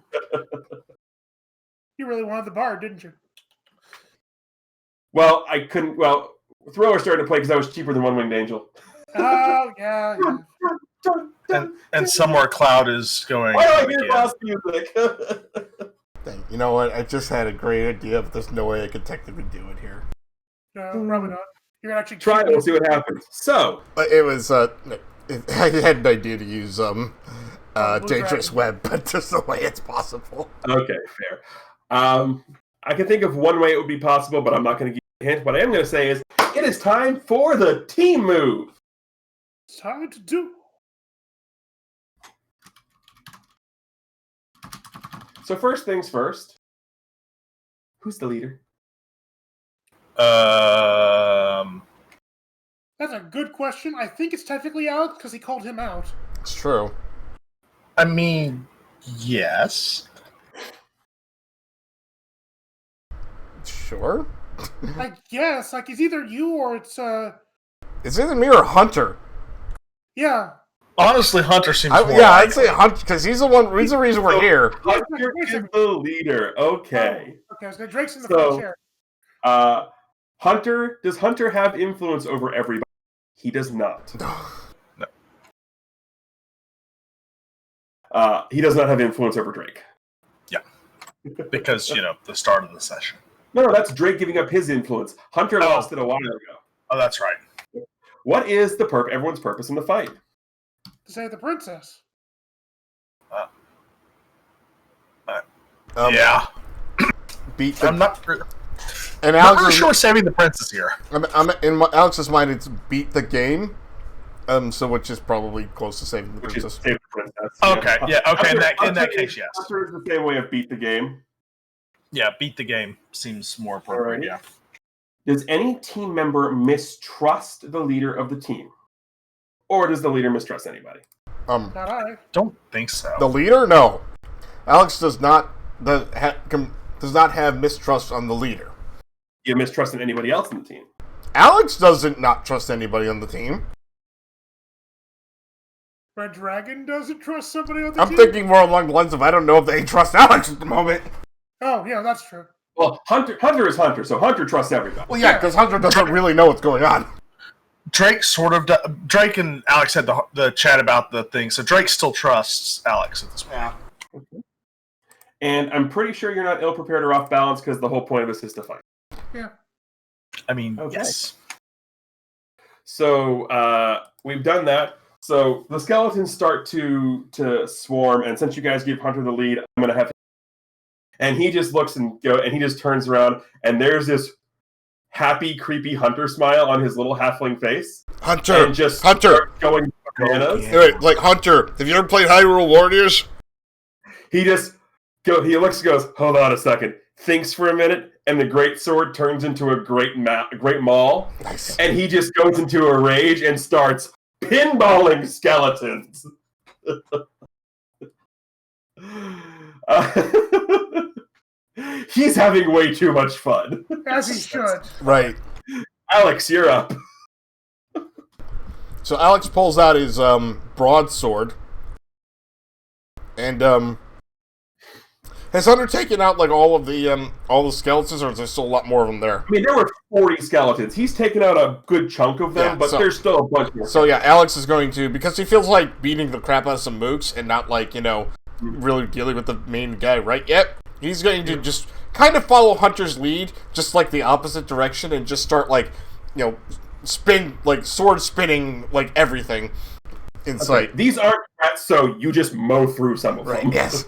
You really wanted the bard, didn't you? Well, I couldn't. Well, Thriller started to play because that was cheaper than One Winged Angel. Oh, yeah. And somewhere Cloud is going. Why do I again. hear boss music? Dang, you know what? I just had a great idea, but there's no way I could technically do it here. No, probably not. You're actually Try it and see what happens. So, But it was, I had an idea to use, Blue Dangerous Dragon. Web, but there's no way it's possible. okay, fair. I can think of one way it would be possible, but I'm not going to give you a hint. What I am going to say is, it is time for the team move. It's time to do. So first things first. Who's the leader? That's a good question. I think it's technically Alex because he called him out. It's true. I mean, yes. Sure. I guess like it's either you or it's It's either me or Hunter. yeah. Honestly, Hunter seems more Yeah, I'd likely. say Hunter because he's the one. He's the reason we're here. Hunter is the leader. Okay. Okay, I was gonna Drake's in the So- front chair. Does Hunter have influence over everybody? He does not. He does not have influence over Drake. Because, the start of the session. No, that's Drake giving up his influence. Hunter lost it a while ago. Oh, that's right. What is everyone's purpose in the fight? To save the princess. Yeah. Beat the, I'm not and I'm Alex not is, sure we're saving the princess here. Alex's mind, it's beat the game. So which is probably close to saving the Which is princess. save the princess. Okay, yeah, okay, in that Hunter case, is- yes. Hunter is the same way of beat the game. Yeah, beat the game seems more appropriate, Alrighty. yeah. Does any team member mistrust the leader of the team? Or does the leader mistrust anybody? Not I. Don't think so. The leader, no. Alex does not have mistrust on the leader. You mistrust in anybody else in the team? Alex doesn't not trust anybody on the team. Red Dragon doesn't trust somebody on the I'm team? thinking more along the lines of I don't know if they trust Alex at the moment. Oh, yeah, that's true. Well, Hunter is Hunter, so Hunter trusts everybody. Well, yeah, because Hunter doesn't really know what's going on. Drake Drake and Alex had the chat about the thing, so Drake still trusts Alex at this point. Yeah. And I'm pretty sure you're not ill-prepared or off balance because the whole point of this is to fight. Yeah. I mean, Okay. yes. So we've done that. So the skeletons start to swarm, and since you guys give Hunter the lead, I'm going to have him. And he just looks and he just turns around, and there's this happy, creepy Hunter smile on his little halfling face. Hunter, And just Hunter. start going bananas. Yeah. Wait, like Hunter, have you ever played Hyrule Warriors? He looks and goes, hold on a second, thinks for a minute, and the great sword turns into a great maul, Nice. and he just goes into a rage and starts pinballing skeletons. He's having way too much fun. As he should. Right. Alex, you're up. So Alex pulls out his broadsword, and has Hunter taken out like all the skeletons, or is there still a lot more of them there? I mean, there were 40 skeletons. He's taken out a good chunk of them, Yeah, but so- there's still a bunch more. So yeah, Alex is going to, because he feels like beating the crap out of some mooks and not like, really dealing with the main guy right yet. He's going to just kind of follow Hunter's lead, just like the opposite direction, and just start like, spin, like sword spinning like everything in sight. These aren't threats, so you just mow through some of them. Right, yes.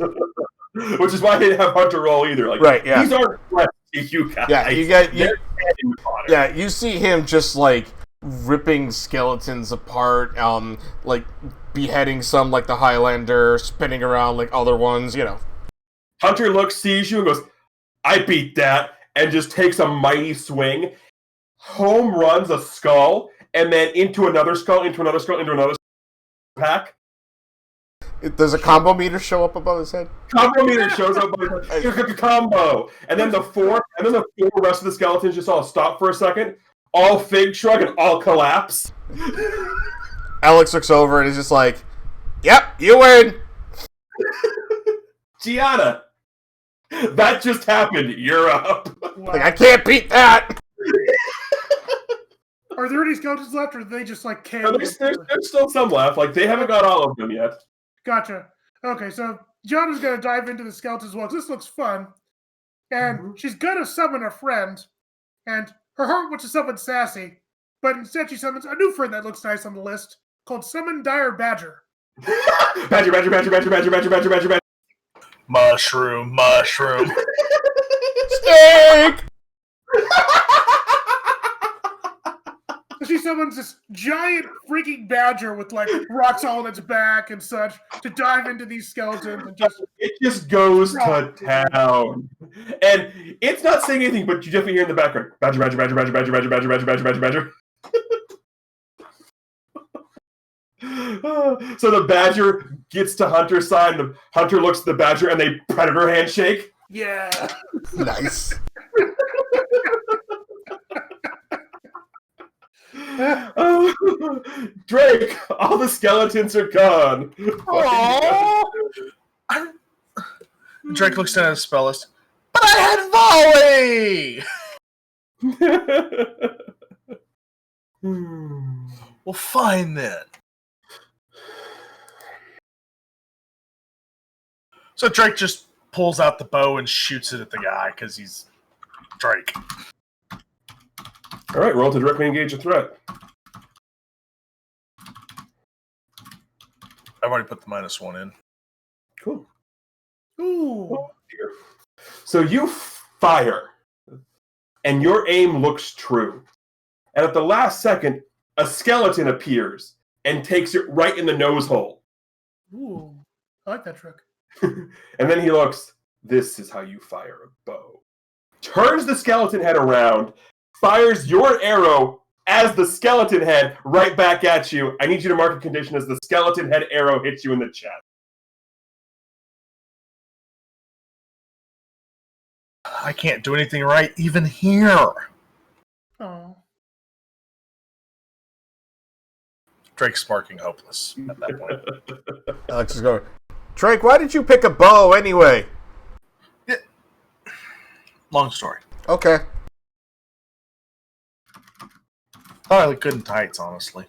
Which is why I didn't have Hunter roll either. Like, Right, yeah. These aren't threats to you guys. Yeah, you They're got cannon fodder. yeah, you see him just like ripping skeletons apart, like beheading some like the Highlander, spinning around like other ones, Hunter sees you, and goes, I beat that, and just takes a mighty swing, home runs a skull, and then into another skull, into another skull, into another pack. Does a combo meter show up above his head? Combo meter shows up by combo, and then the four rest of the skeletons just all stop for a second, all fig shrug and all collapse. Alex looks over and is just like, "Yep, you win." Gianna, that just happened. You're up. Wow. Like, I can't beat that. Are there any skeletons left, or are they just like No, can't? there's still some left. Like they haven't got all of them yet. Gotcha. Okay, so John is going to dive into the skeletons as well, 'cause this looks fun. And she's going to summon a friend, and her heart wants to summon Sassy, but instead she summons a new friend that looks nice on the list, called Summon Dire Badger. Badger, badger, badger, badger, badger, badger, badger, badger, badger. Mushroom. Steak. So see someone's this giant freaking badger with like rocks all in its back and such to dive into these skeletons and just It just goes to town. And it's not saying anything, but you definitely hear in the background, badger, badger, badger, badger, badger, badger, badger, badger, badger, badger, badger. So the badger gets to Hunter's side, and Hunter looks at the badger, and they predator handshake. yeah. Nice. Drake, all the skeletons are gone. Aww. Drake looks down at his spell list. But I had volley! Well, fine then. So Drake just pulls out the bow and shoots it at the guy because he's Drake. All right, roll to directly engage a threat. I've already put the -1 in. Cool. Ooh. Oh, dear. So you fire, and your aim looks true. And at the last second, a skeleton appears and takes it right in the nose hole. Ooh. I like that trick. And then he looks, this is how you fire a bow. Turns the skeleton head around, fires your arrow as the skeleton head right back at you. I need you to mark a condition as the skeleton head arrow hits you in the chest. I can't do anything right even here. Oh. Drake's sparking hopeless at that point. Alex is going, Drake, why did you pick a bow anyway? Long story. Okay. Thought I looked good in tights, honestly.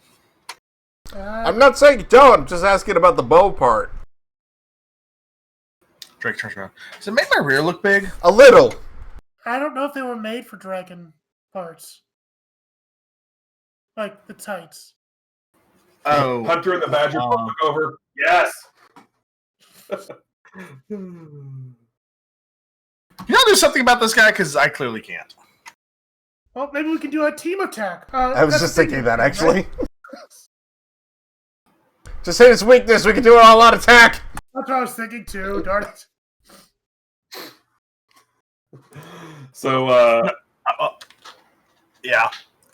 I'm not saying you don't, I'm just asking about the bow part. Drake turns around. Does it make my rear look big? A little. I don't know if they were made for dragon parts. Like the tights. Oh. Hunter and the badger both look over. Yes. You know, do something about this guy because I clearly can't. Well, maybe we can do a team attack. I was that's just the thing, thinking that, right? actually. Just hit his weakness, we can do an all-out attack! That's what I was thinking too, darn it. So, Yeah.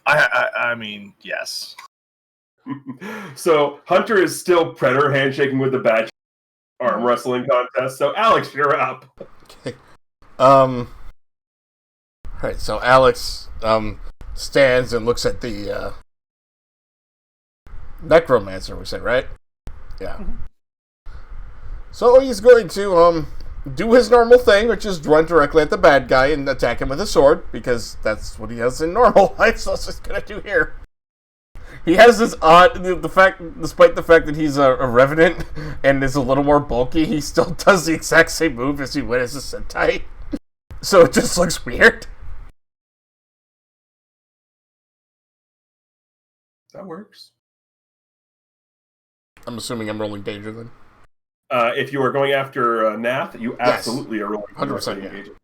I mean, yes. so Hunter is still predator handshaking with the badger arm wrestling contest. So Alex, you're up. Okay. Alright, so Alex, stands and looks at the, necromancer, we said, right? Yeah. Mhm. So he's going to, do his normal thing, which is run directly at the bad guy and attack him with a sword, because that's what he does in normal life, so that's what he's gonna do here. He has this odd, despite the fact that he's a revenant and is a little more bulky, he still does the exact same move as he would as a Sentai. So it just looks weird. That works. I'm assuming I'm rolling danger then. If you are going after Nath, you absolutely are rolling. 100%, yeah. engagement.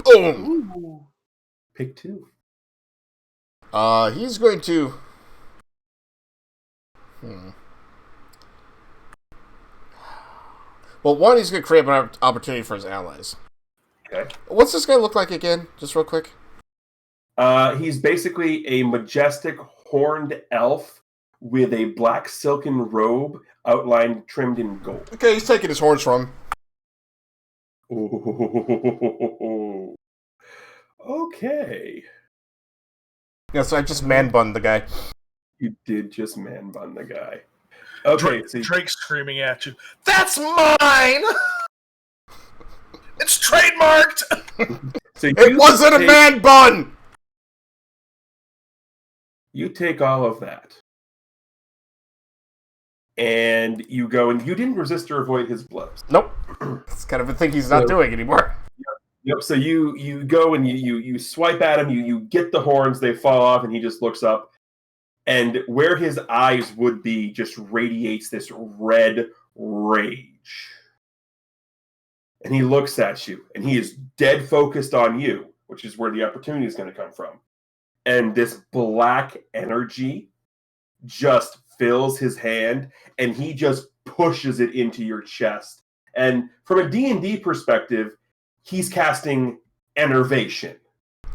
Boom! Ooh. Pick two. He's going to... Well, one, he's going to create an opportunity for his allies. Okay. What's this guy look like again? Just real quick. He's basically a majestic horned elf with a black silken robe outlined trimmed in gold. Okay, he's taking his horns from him. Ooh. Okay. Yeah, so I just man-bunned the guy. You did just man bun the guy. Okay, so Drake's screaming at you. That's mine! It's trademarked! so It wasn't a man-bun! You take all of that. And you go, and you didn't resist or avoid his blows. Nope. It's kind of a thing he's not doing anymore. Yep. So you go and you swipe at him. You get the horns. They fall off, and he just looks up, and where his eyes would be, just radiates this red rage. And he looks at you, and he is dead focused on you. which is where the opportunity is going to come from. And this black energy just fills his hand, and he just pushes it into your chest. And from a D&D perspective, he's casting Enervation.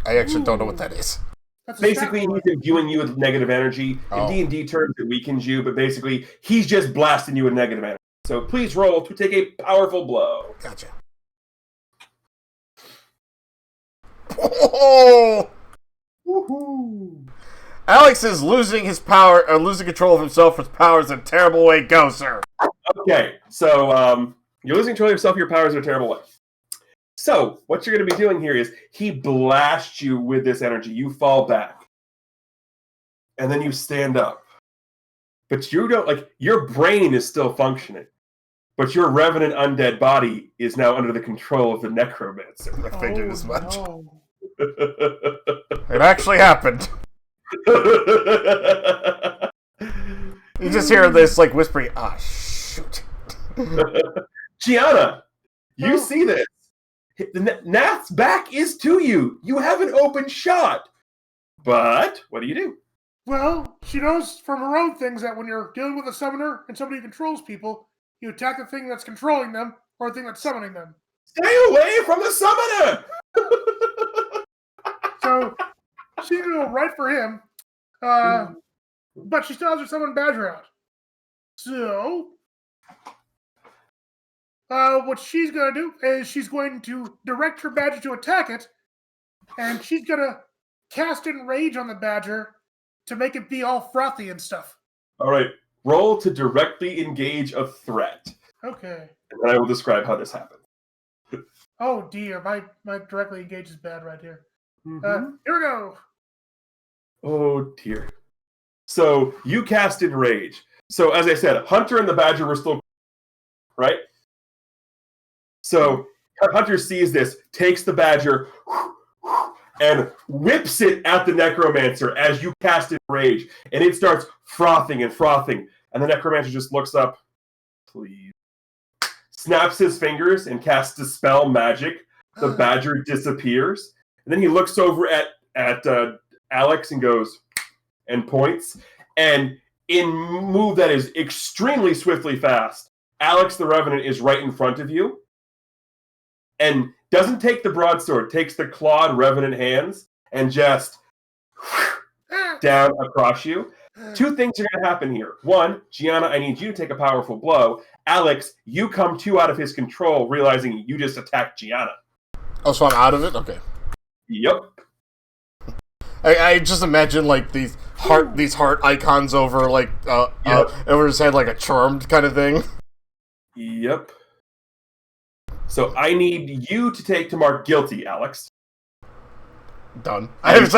I actually don't know what that is. That's a Basically, stat he's point. imbuing you with negative energy. Oh. In D&D terms, it weakens you, but basically, he's just blasting you with negative energy. So please roll to take a powerful blow. Gotcha. Oh! Woohoo! Alex is losing his power, or losing control of himself with powers in a terrible way. Go, sir. Okay, so you're losing control of yourself, your powers in a terrible way. So, what you're going to be doing here is he blasts you with this energy. You fall back. And then you stand up. But you don't, like, your brain is still functioning. But your revenant undead body is now under the control of the necromancer. I figured as much. No. It actually happened. You just hear this, like, whispering, ah, shoot. Gianna, you Oh. see this. Nath's back is to you. You have an open shot. But what do you do? Well, she knows from her own things that when you're dealing with a summoner and somebody who controls people, you attack the thing that's controlling them or the thing that's summoning them. Stay away from the summoner! So she's gonna go right for him, but she still has her summon badger out. So what she's gonna do is she's going to direct her badger to attack it, and she's gonna cast Enrage on the badger to make it be all frothy and stuff. All right, roll to directly engage a threat. Okay. And then I will describe how this happens. Oh dear, my directly engage is bad right here. Here we go. Oh dear. So you cast Enrage. So as I said, Hunter and the Badger were still right. So Hunter sees this, takes the Badger, and whips it at the Necromancer as you cast Enrage, and it starts frothing and frothing. And the Necromancer just looks up, please, snaps his fingers and casts Dispel Magic. The Badger disappears, and then he looks over at Alex and goes and points. And in move that is extremely swiftly fast, Alex the Revenant is right in front of you, and doesn't take the broadsword, takes the clawed Revenant hands and just down across you. Two things are going to happen here. One, Gianna, I need you to take a powerful blow. Alex, you come two out of his control, realizing you just attacked Gianna. Oh, so I'm out of it? Okay. Yep. I just imagine, like, these heart icons over, like, over his head, like a charmed kind of thing. Yep. So I need you to take to mark guilty, Alex. Done. I was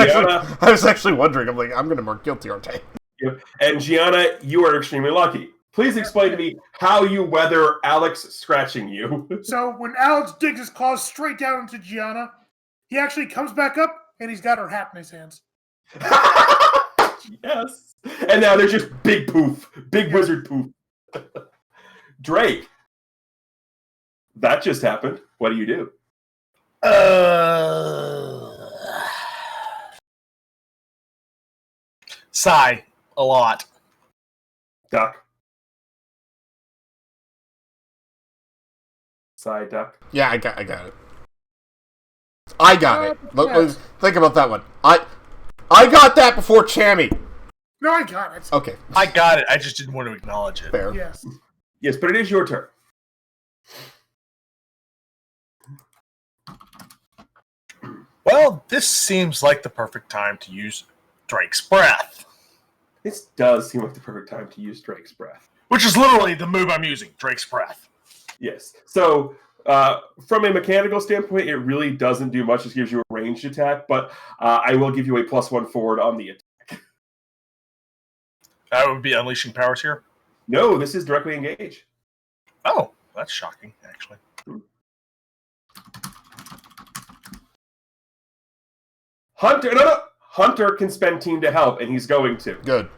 actually wondering. I'm like, I'm going to mark guilty, aren't I? Yep. And Gianna, you are extremely lucky. Please explain to me how you weather Alex scratching you. So when Alex digs his claws straight down into Gianna, he actually comes back up and he's got her hat in his hands. Yes. And now there's just big poof. Big wizard poof. Drake. That just happened. What do you do? Sigh a lot. Duck. Side duck. Yeah, I got it. I got it. Yes. Think about that one. I got that before Chammy. No, I got it. Okay, I got it. I just didn't want to acknowledge it. fair. Yes. Yes, but it is your turn. Well, this seems like the perfect time to use Drake's Breath, This does seem like the perfect time to use Drake's Breath. which is literally the move I'm using, Drake's Breath. Yes. So, from a mechanical standpoint, it really doesn't do much. It just gives you a ranged attack, but I will give you a +1 forward on the attack. That would be unleashing powers here. No, this is directly engage. Oh, that's shocking, actually. Hunter can spend team to help, and he's going to. Good.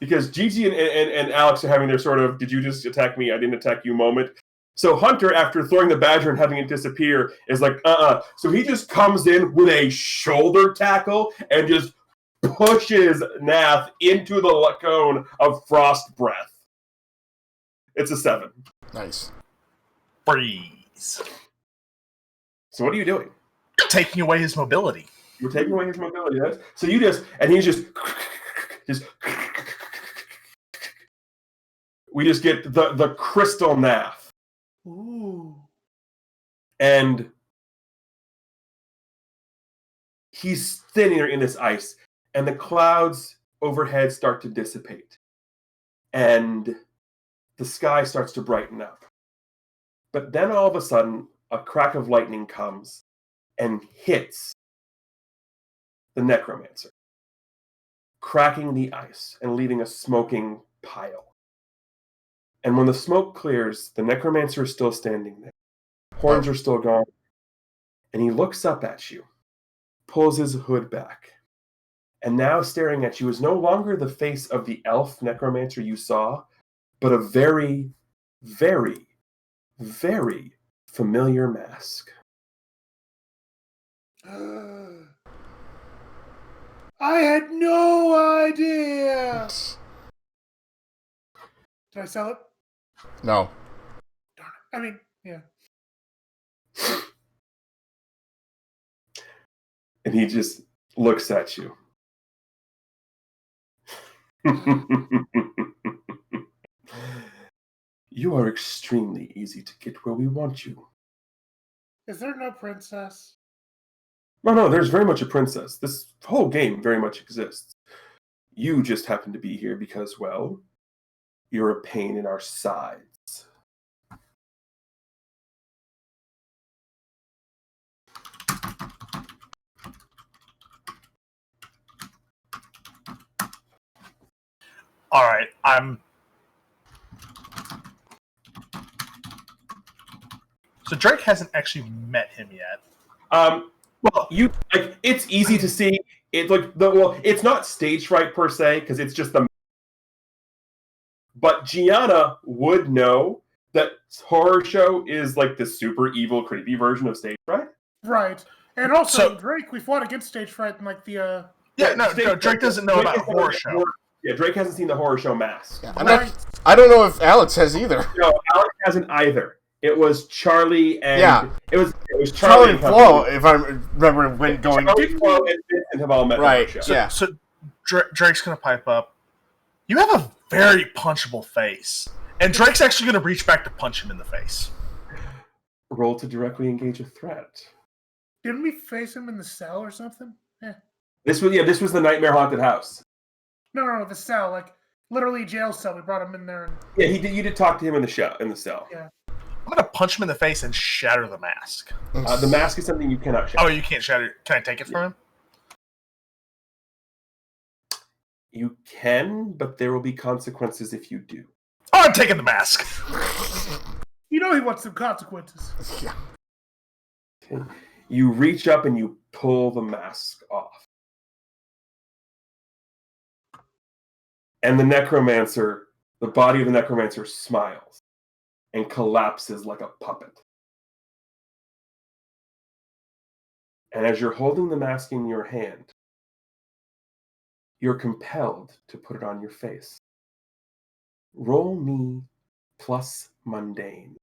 Because Gigi and Alex are having their sort of, did you just attack me, I didn't attack you moment. So Hunter, after throwing the badger and having it disappear, is like, So he just comes in with a shoulder tackle and just pushes Nath into the cone of frost breath. It's a 7. Nice. Freeze. So what are you doing? Taking away his mobility. You're taking away his mobility. Yes. So you just, and he's just. We just get the crystal Nath. Ooh. And he's standing there in this ice, and the clouds overhead start to dissipate. And the sky starts to brighten up. But then all of a sudden, a crack of lightning comes and hits the necromancer, cracking the ice and leaving a smoking pile. And when the smoke clears, the necromancer is still standing there. Horns are still gone. And he looks up at you, pulls his hood back. And now staring at you is no longer the face of the elf necromancer you saw, but a very, very, very familiar mask. I had no idea. Did I sell it? No. Darn it. I mean, yeah. And he just looks at you. You are extremely easy to get where we want you. Is there no princess? No, there's very much a princess. This whole game very much exists. You just happen to be here because, well, you're a pain in our sides. All right, So Drake hasn't actually met him yet. Well, it's easy to see. It's it's not stage fright per se because it's just the. But Gianna would know that horror show is like the super evil, creepy version of stage fright. Right. And also, So- Drake, we fought against stage fright in like the Drake doesn't know about horror show. Yeah, Drake hasn't seen the horror show Mask. Yeah, I don't know if Alex has either. No, Alex hasn't either. It was Charlie and Yeah. it was Charlie and Flo, if I remember when going. Charlie, Flo, and Vincent have all met Right, on the show. yeah. So Drake's gonna pipe up. You have a very punchable face, and Drake's actually gonna reach back to punch him in the face. Roll to directly engage a threat. Didn't we face him in the cell or something? Yeah. This was the Nightmare Haunted House. No, the cell, like literally jail cell. We brought him in there. And... Yeah, you did talk to him in the cell. Yeah. I'm gonna punch him in the face and shatter the mask. The mask is something you cannot shatter. Oh, you can't shatter it. Can I take it from him? You can, but there will be consequences if you do. Oh, I'm taking the mask. You know he wants some consequences. Yeah. Okay. You reach up and you pull the mask off. And the body of the necromancer smiles and collapses like a puppet. And as you're holding the mask in your hand, you're compelled to put it on your face. Roll me plus mundane.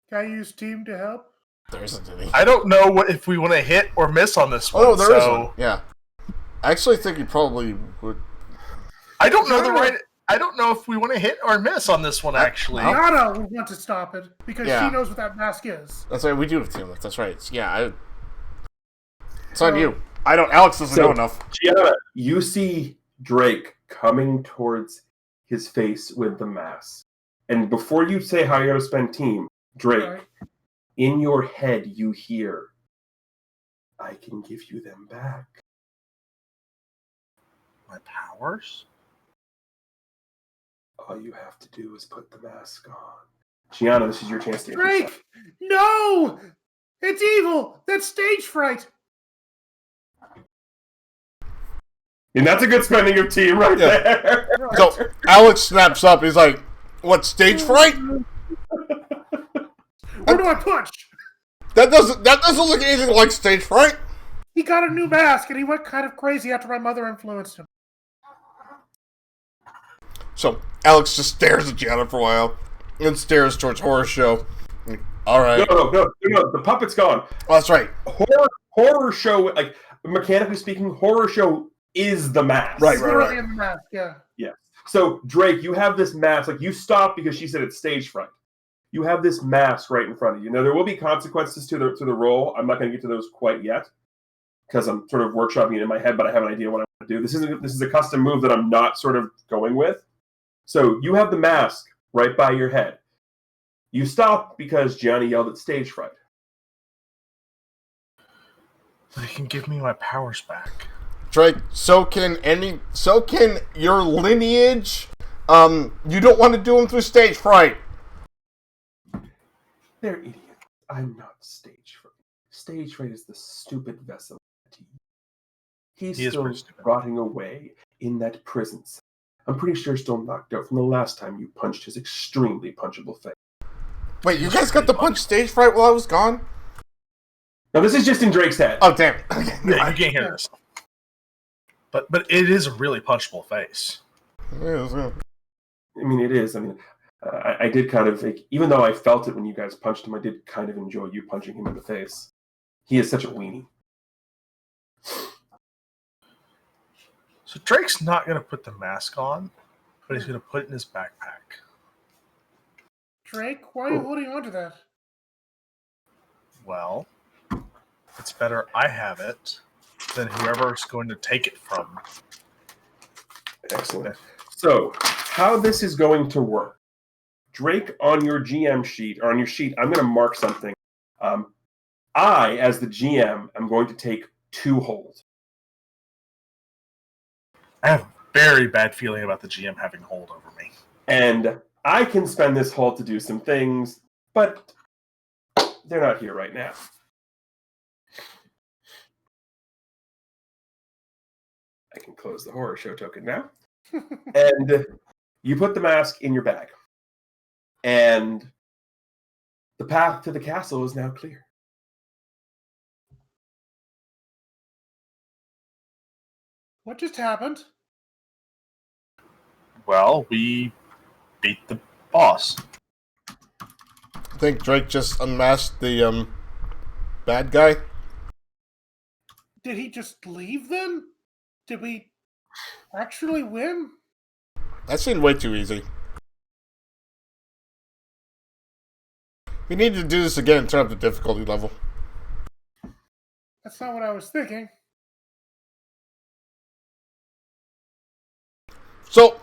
Can I use team to help? There isn't any. I don't know if we want to hit or miss on this one. Oh, there is so one. Yeah. I actually think you probably would. I don't know if we want to hit or miss on this one. Actually, Gianna would want to stop it because Yeah. she knows what that mask is. That's right. We do have team lift. That's right. Yeah. It's on you. I don't. Alex doesn't know enough. Gianna, you see Drake coming towards his face with the mask. And before you say how you're going to spend team, Drake, Right. in your head you hear, I can give you them back. my powers. All you have to do is put the mask on. Gianna, this is your chance to get yourself. Drake! No! It's evil! That's stage fright! And that's a good spending of team right Yeah. there. So Alex snaps up. He's like, "What, stage fright? Where do I punch? That doesn't look anything like stage fright." He got a new mask, and he went kind of crazy after my mother influenced him. So Alex just stares at Gianna for a while, and stares towards Horror Show. All right. No, the puppet's gone. Oh, that's right. Horror Show, like mechanically speaking, Horror Show is the mask. Right. He's literally in the mask, yeah. Yeah. So Drake, you have this mask. Like you stopped because she said it's stage fright. You have this mask right in front of you. Now there will be consequences to the roll. I'm not going to get to those quite yet because I'm sort of workshopping it in my head, but I have an idea what I want to do. This is a custom move that I'm not sort of going with. So you have the mask right by your head. You stop because Gianni yelled at stage fright. They can give me my powers back. Drake, so can your lineage. You don't want to do them through stage fright. They're idiots. I'm not stage fright. Stage fright is the stupid vessel. He's He is still pretty stupid. rotting away in that prison cell. I'm pretty sure still knocked out from the last time you punched his extremely punchable face. Wait, you guys got the punch stage fright while I was gone? Now this is just in Drake's head. Oh, damn it. Okay. Yeah, you can't hear this. But it is a really punchable face. Yeah. I mean, it is. I mean, I did kind of, like, even though I felt it when you guys punched him, I did kind of enjoy you punching him in the face. He is such a weenie. So Drake's not going to put the mask on, but he's going to put it in his backpack. Drake, why are you holding on to that? Well, it's better I have it than whoever's going to take it from. Excellent. So, how this is going to work. Drake, on your GM sheet, or on your sheet, I'm going to mark something. I, as the GM, am going to take 2 holds. I have a very bad feeling about the GM having hold over me. And I can spend this hold to do some things, but they're not here right now. I can close the Horror Show token now. And you put the mask in your bag. And the path to the castle is now clear. What just happened? Well, we beat the boss. I think Drake just unmasked the bad guy. Did he just leave then? Did we actually win? That seemed way too easy. We need to do this again and turn up the difficulty level. That's not what I was thinking. So,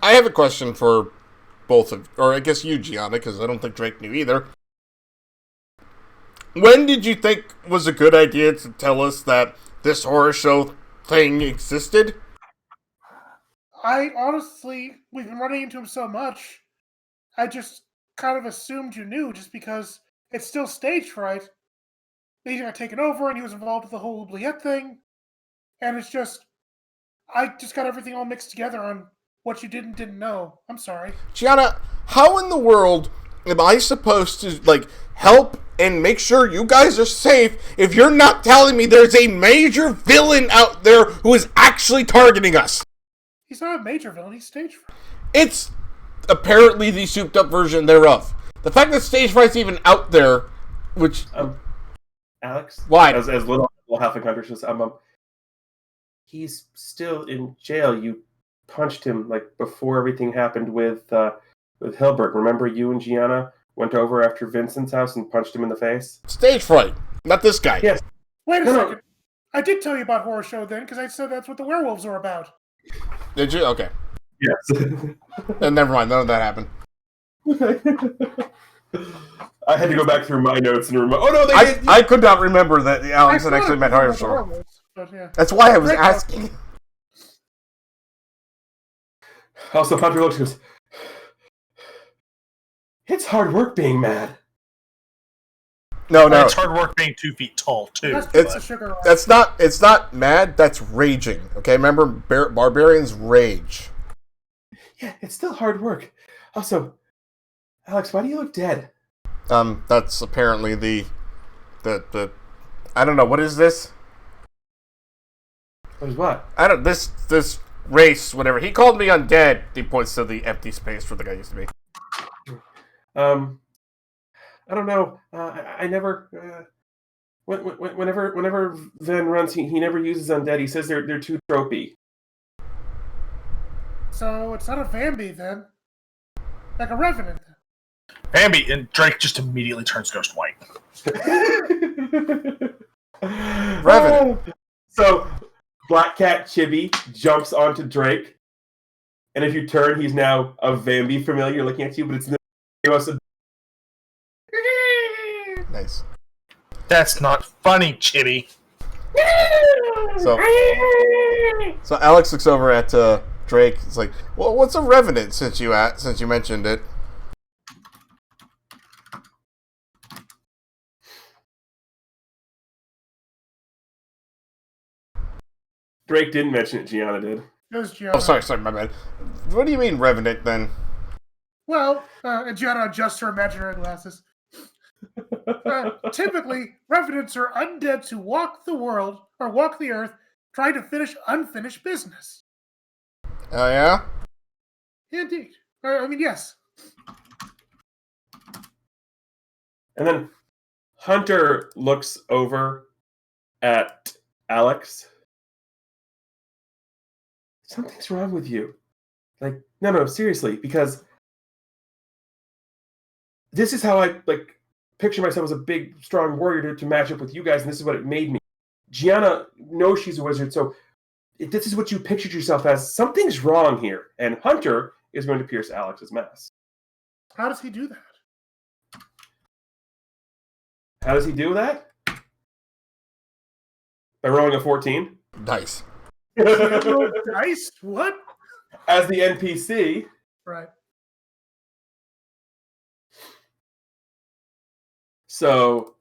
I have a question for both of, or I guess you, Gianna, because I don't think Drake knew either. When did you think was a good idea to tell us that this Horror Show thing existed? I honestly, we've been running into him so much. I just kind of assumed you knew just because it's still stage fright. He got taken over and he was involved with the whole oubliette thing. And it's just, I just got everything all mixed together on what you didn't know. I'm sorry. Gianna, how in the world am I supposed to, help and make sure you guys are safe if you're not telling me there's a major villain out there who is actually targeting us? He's not a major villain, he's stage fright. It's apparently the souped up version thereof. The fact that stage fright's even out there, which... Alex? Why? As little halfling hunter says, he's still in jail. You punched him before everything happened with Hilbert. Remember you and Gianna went over after Vincent's house and punched him in the face? Stage fright, not this guy. Yes. Wait a second. I did tell you about Horror Show then, because I said that's what the werewolves are about. Did you? Okay. Yes. Never mind, none of that happened. I had to go back through my notes and remember. Oh no, I could not remember that Alex had actually met Horror Show. That's why I was asking. Also, Hunter looks and goes, "It's hard work being mad." No, no. It's hard work being 2 feet tall too. That's It's- the sugar rush. That's not. It's not mad. That's raging. Okay, remember, barbarians rage. Yeah, it's still hard work. Also, Alex, why do you look dead? That's apparently the. I don't know. What is this? What is what? I don't. This race, whatever. He called me undead. He points to the empty space where the guy used to be. I don't know. I never. Whenever Van runs, he never uses undead. He says they're too tropey. So it's not a Vambi then. Like a Revenant. Bambi and Drake just immediately turns ghost white. Revenant. So Black Cat Chibi jumps onto Drake, and if you turn, he's now a Vambi familiar looking at you, but it's no. Nice. That's not funny, Chibi. So Alex looks over at Drake. It's like, well, what's a revenant since you mentioned it? Drake didn't mention it. Gianna did. It was Gianna. Oh, sorry, my bad. What do you mean revenant then? Well, and Gianna adjusts her imaginary glasses. Typically, Revenants are undead who walk the world, or walk the earth, trying to finish unfinished business. Oh yeah. Indeed. I mean, yes. And then Hunter looks over at Alex. Something's wrong with you. Like, no, seriously, because this is how I picture myself as a big, strong warrior to match up with you guys, and this is what it made me. Gianna knows she's a wizard, so this is what you pictured yourself as. Something's wrong here, and Hunter is going to pierce Alex's mask. How does he do that? How does he do that? By rolling a 14. Nice. Dice? What? As the NPC, Right. so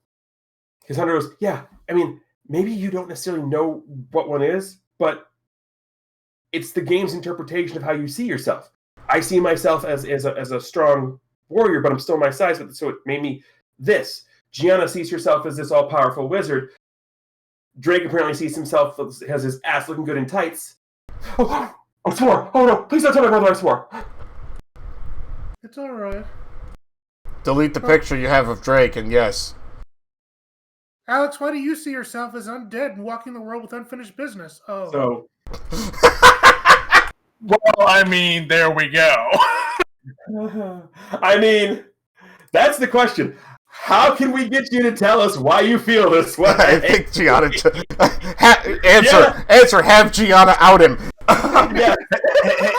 his Hunter goes, yeah, I mean, maybe you don't necessarily know what one is, but it's the game's interpretation of how you see yourself. I see myself as a strong warrior, but I'm still my size, so it made me this. Gianna sees herself as this all-powerful wizard. Drake apparently sees himself as his ass looking good in tights. Oh, I swore! Oh no, please don't tell my brother I swore! It's alright. Delete the picture you have of Drake, and yes. Alex, why do you see yourself as undead and walking the world with unfinished business? Oh. So, Well, I mean, there we go. I mean, that's the question. How can we get you to tell us why you feel this way? I think Gianna. Answer. Have Gianna out him. Yeah.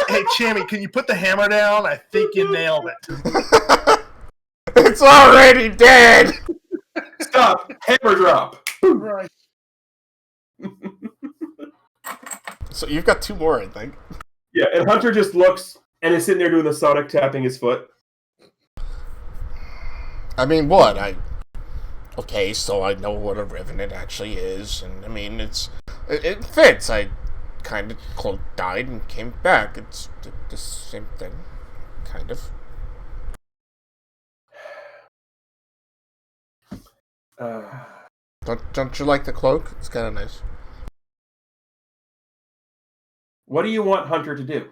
Hey, Chammy, can you put the hammer down? I think you nailed it. It's already dead. Stop. Hammer drop. Right. So you've got 2 more, I think. Yeah, and Hunter just looks and is sitting there doing the Sonic tapping his foot. I mean, what? Okay, so I know what a revenant actually is, and I mean, it fits. I kind of died and came back. It's the same thing, kind of. Don't you like the cloak? It's kind of nice. What do you want Hunter to do?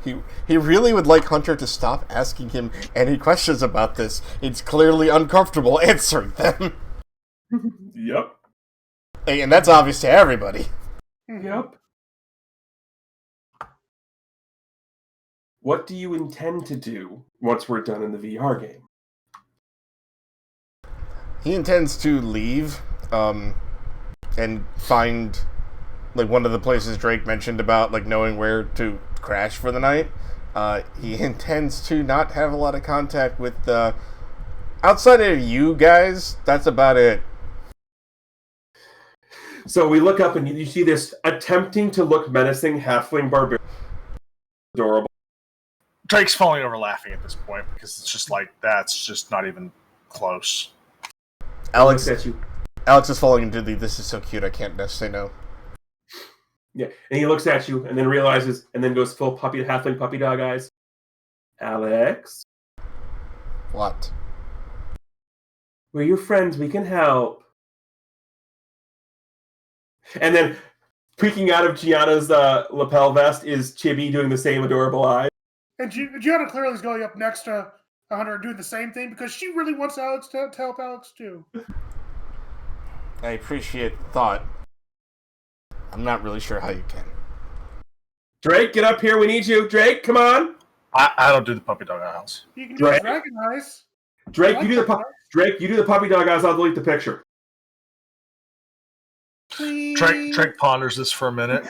He really would like Hunter to stop asking him any questions about this. He's clearly uncomfortable answering them. Yep. And that's obvious to everybody. Yep. What do you intend to do once we're done in the VR game? He intends to leave, and find, one of the places Drake mentioned about, knowing where to crash for the night. He intends to not have a lot of contact with, outside of you guys, that's about it. So we look up and you see this attempting to look menacing halfling barbarian. Adorable. Drake's falling over laughing at this point because it's just like that's just not even close. Alex Looks at you. Alex is falling into the "this is so cute, I can't say no." Yeah, and he looks at you and then realizes, and then goes full puppy, halfling puppy dog eyes. Alex, What? we're your friends. We can help. And then, peeking out of Gianna's lapel vest is Chibi doing the same adorable eyes. And Gianna clearly is going up next to Hunter and doing the same thing because she really wants Alex to help Alex too. I appreciate the thought. I'm not really sure how you can. Drake, get up here. We need you. Drake, come on. I don't do the puppy dog eyes. You can do Right. a dragon eyes. Drake, you do the puppy dog eyes. I'll delete the picture. Please. Drake ponders this for a minute.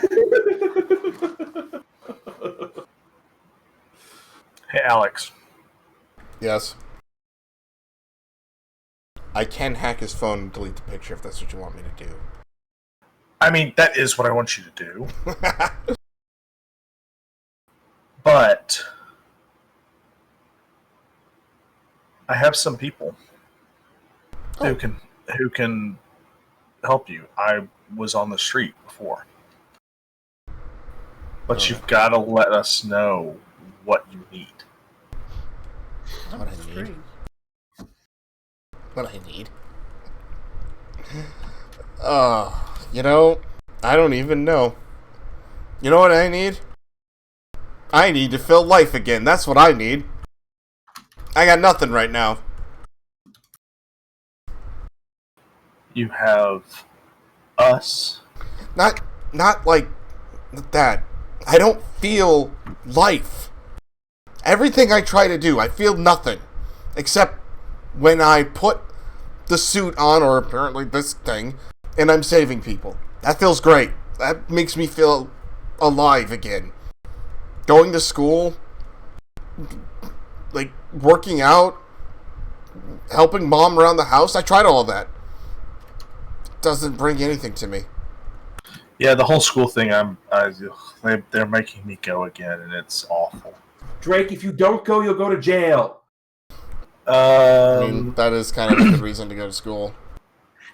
Hey, Alex. Yes. I can hack his phone and delete the picture if that's what you want me to do. I mean, that is what I want you to do. But I have some people who can help you. I was on the street before. But you've got to let us know what you need. What I need. What I need. I don't even know. You know what I need? I need to feel life again. That's what I need. I got nothing right now. You have us. Not like that. I don't feel life. Everything I try to do, I feel nothing. Except when I put the suit on, or apparently this thing, and I'm saving people. That feels great. That makes me feel alive again. Going to school, like working out, helping mom around the house, I tried all of that. It doesn't bring anything to me. Yeah, the whole school thing, they're making me go again, and it's awful. Drake, if you don't go, you'll go to jail. I mean, that is kind of a good reason to go to school.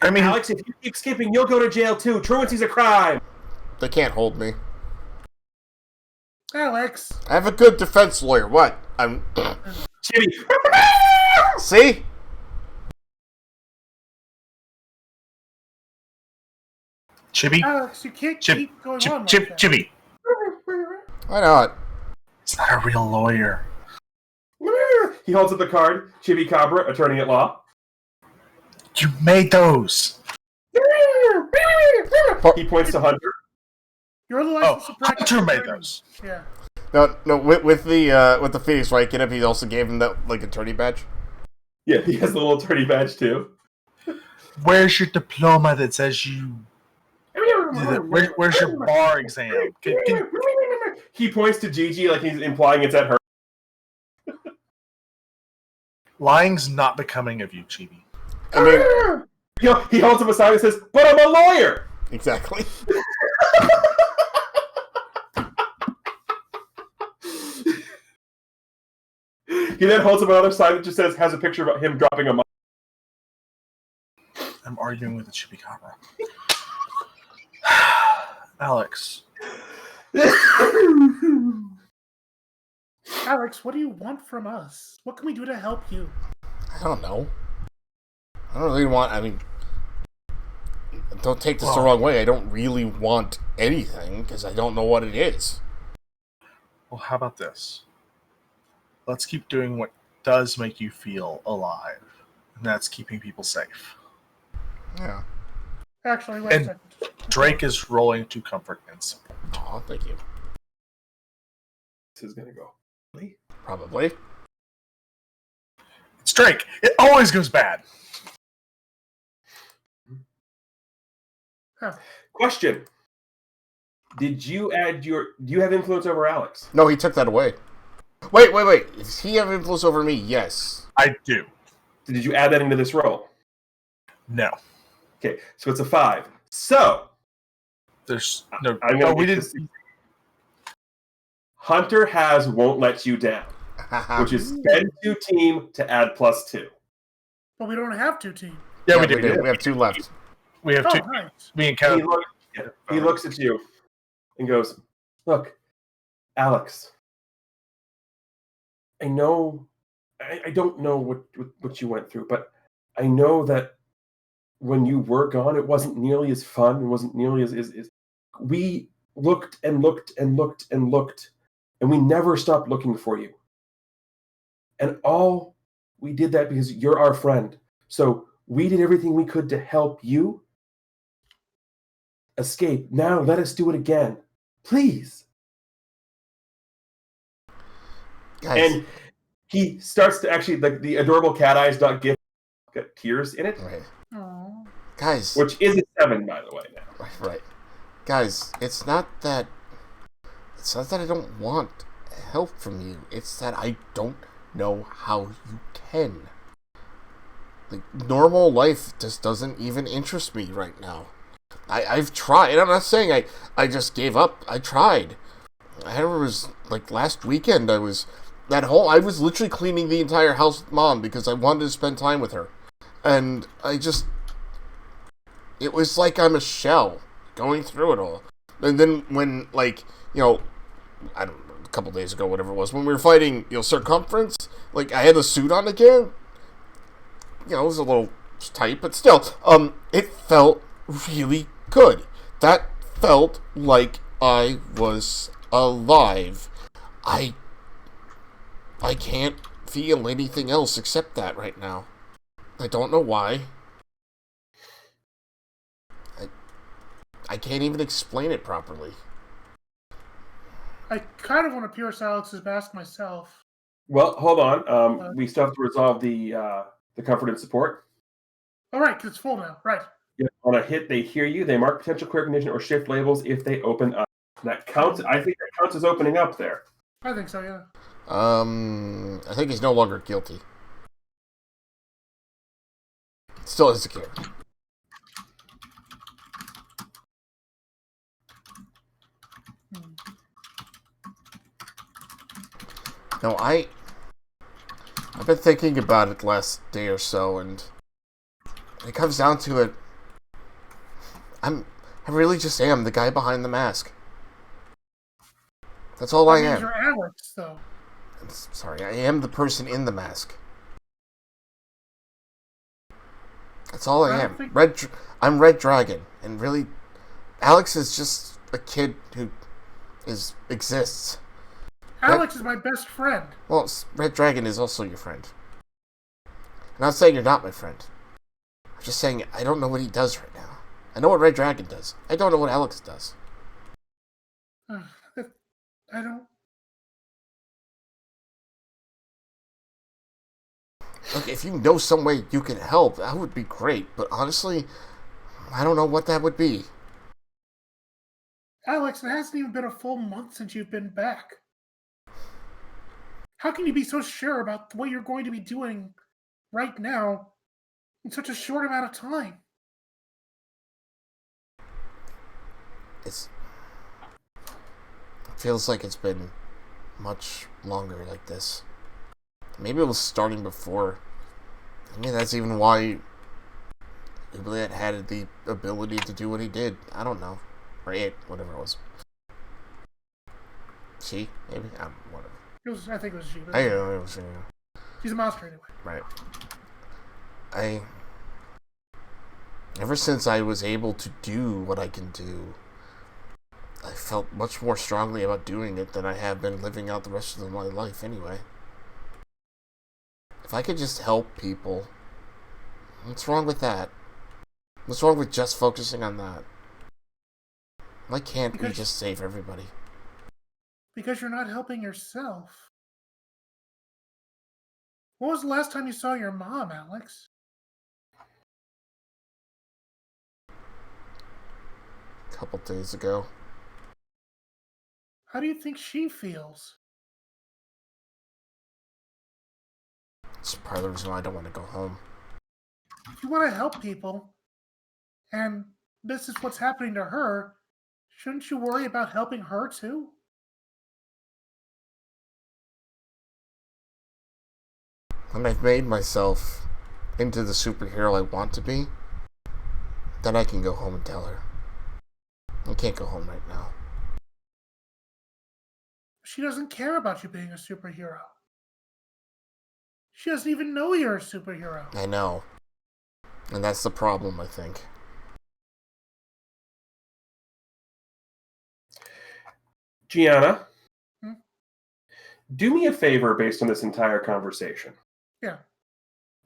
I mean, Alex, if you keep skipping, you'll go to jail too. Truancy's a crime. They can't hold me. Alex. I have a good defense lawyer. What? I'm... Chibi. See? Chibi? Alex, you can't keep going on like that. Chibi. Why not? It's not a real lawyer. He holds up the card. Chibi Cabra, attorney at law. You made those. He points to Hunter. You're the Oh, license to practice. Hunter made those. Yeah. No. With the Phoenix right, get up. He also gave him that attorney badge. Yeah, he has the little attorney badge too. Where's your diploma that says you? Where's your bar exam? He points to Gigi like he's implying it's at her. Lying's not becoming of you, Chibi. I mean, He holds him aside and says, "But I'm a lawyer." exactly. He then holds up another sign that just says, has a picture of him dropping a mic. I'm arguing with the Chupacabra. Alex. Alex, what do you want from us? What can we do to help you? I don't know. I don't really want. I mean, don't take this the Well- wrong way. I don't really want anything because I don't know what it is. Well, how about this? Let's keep doing what does make you feel alive, and that's keeping people safe. Yeah. Actually, wait a And second. Drake is rolling to comfort and support. Oh, thank you. This is gonna go. Probably. It's Drake. It always goes bad. Huh. Question: Did you add your? Do you have influence over Alex? No, he took that away. Wait. Does he have influence over me? Yes. I do. Did you add that into this roll? No. Okay, so it's a 5. So There's no. I'm No, gonna we get didn't. this- Hunter has won't let you down. which is spend 2 team to add +2. But we don't have 2 teams. Yeah, we do. We have 2 left. We have Oh, two. nice. Me and And Kevin. he looks at you and goes, "Look, Alex, I know, I don't know what you went through, but I know that when you were gone, it wasn't nearly as fun. It wasn't nearly as we looked and looked and looked and looked, and we never stopped looking for you. And all we did that because you're our friend. So we did everything we could to help you escape. Now let us do it again, please." Guys, And he starts to actually, like, the adorable cat eyes gif got tears in it, right. Aw. Guys, which is a 7, by the way. Now, right. Guys, it's not that I don't want help from you. It's that I don't know how you can. Like, normal life just doesn't even interest me right now. I've tried. I'm not saying I just gave up. I tried. I was like last weekend. I was literally cleaning the entire house with Mom because I wanted to spend time with her, and it was like I'm a shell going through it all. And then when, like, I don't know, a couple days ago, whatever it was, when we were fighting, Circumference, like, I had the suit on again. It was a little tight, but still, it felt really good. That felt like I was alive. I can't feel anything else except that right now. I don't know why. I can't even explain it properly. I kind of want to pierce Alex's mask myself. well, hold on. We still have to resolve the comfort and support. All right, 'cause it's full now. Right. On a hit, they hear you. They mark potential queer condition or shift labels if they open up. That counts. I think that counts as opening up there. I think so, yeah. I think he's no longer guilty. Still insecure. No, I've been thinking about it the last day or so, and it comes down to it. I really just am the guy behind the mask. That's all I That means am. you're Alex, though. Sorry, I am the person in the mask. That's all I am. I'm Red Dragon, and really, Alex is just a kid who exists. Alex is my best friend. Well, Red Dragon is also your friend. I'm not saying you're not my friend. I'm just saying I don't know what he does right now. I know what Red Dragon does. I don't know what Alex does. I don't... Look, if you know some way you can help, that would be great. But honestly, I don't know what that would be. Alex, it hasn't even been a full month since you've been back. How can you be so sure about what you're going to be doing right now in such a short amount of time? It feels like it's been much longer like this. Maybe it was starting before. Maybe that's even why Oubliette had the ability to do what he did. I don't know. Or it, whatever it was. She? Maybe? Whatever. I think it was she. I don't know. It was, She's a monster anyway. Right. Ever since I was able to do what I can do, I felt much more strongly about doing it than I have been living out the rest of my life anyway. If I could just help people, what's wrong with that? What's wrong with just focusing on that? Why can't we just save everybody? Because you're not helping yourself. When was the last time you saw your mom, Alex? A couple days ago. How do you think she feels? It's part of the reason why I don't want to go home. If you want to help people, and this is what's happening to her, shouldn't you worry about helping her too? when I've made myself into the superhero I want to be, then I can go home and tell her. I can't go home right now. She doesn't care about you being a superhero. She doesn't even know you're a superhero. I know. And that's the problem, I think. Gianna, Hmm? do me a favor based on this entire conversation. Yeah.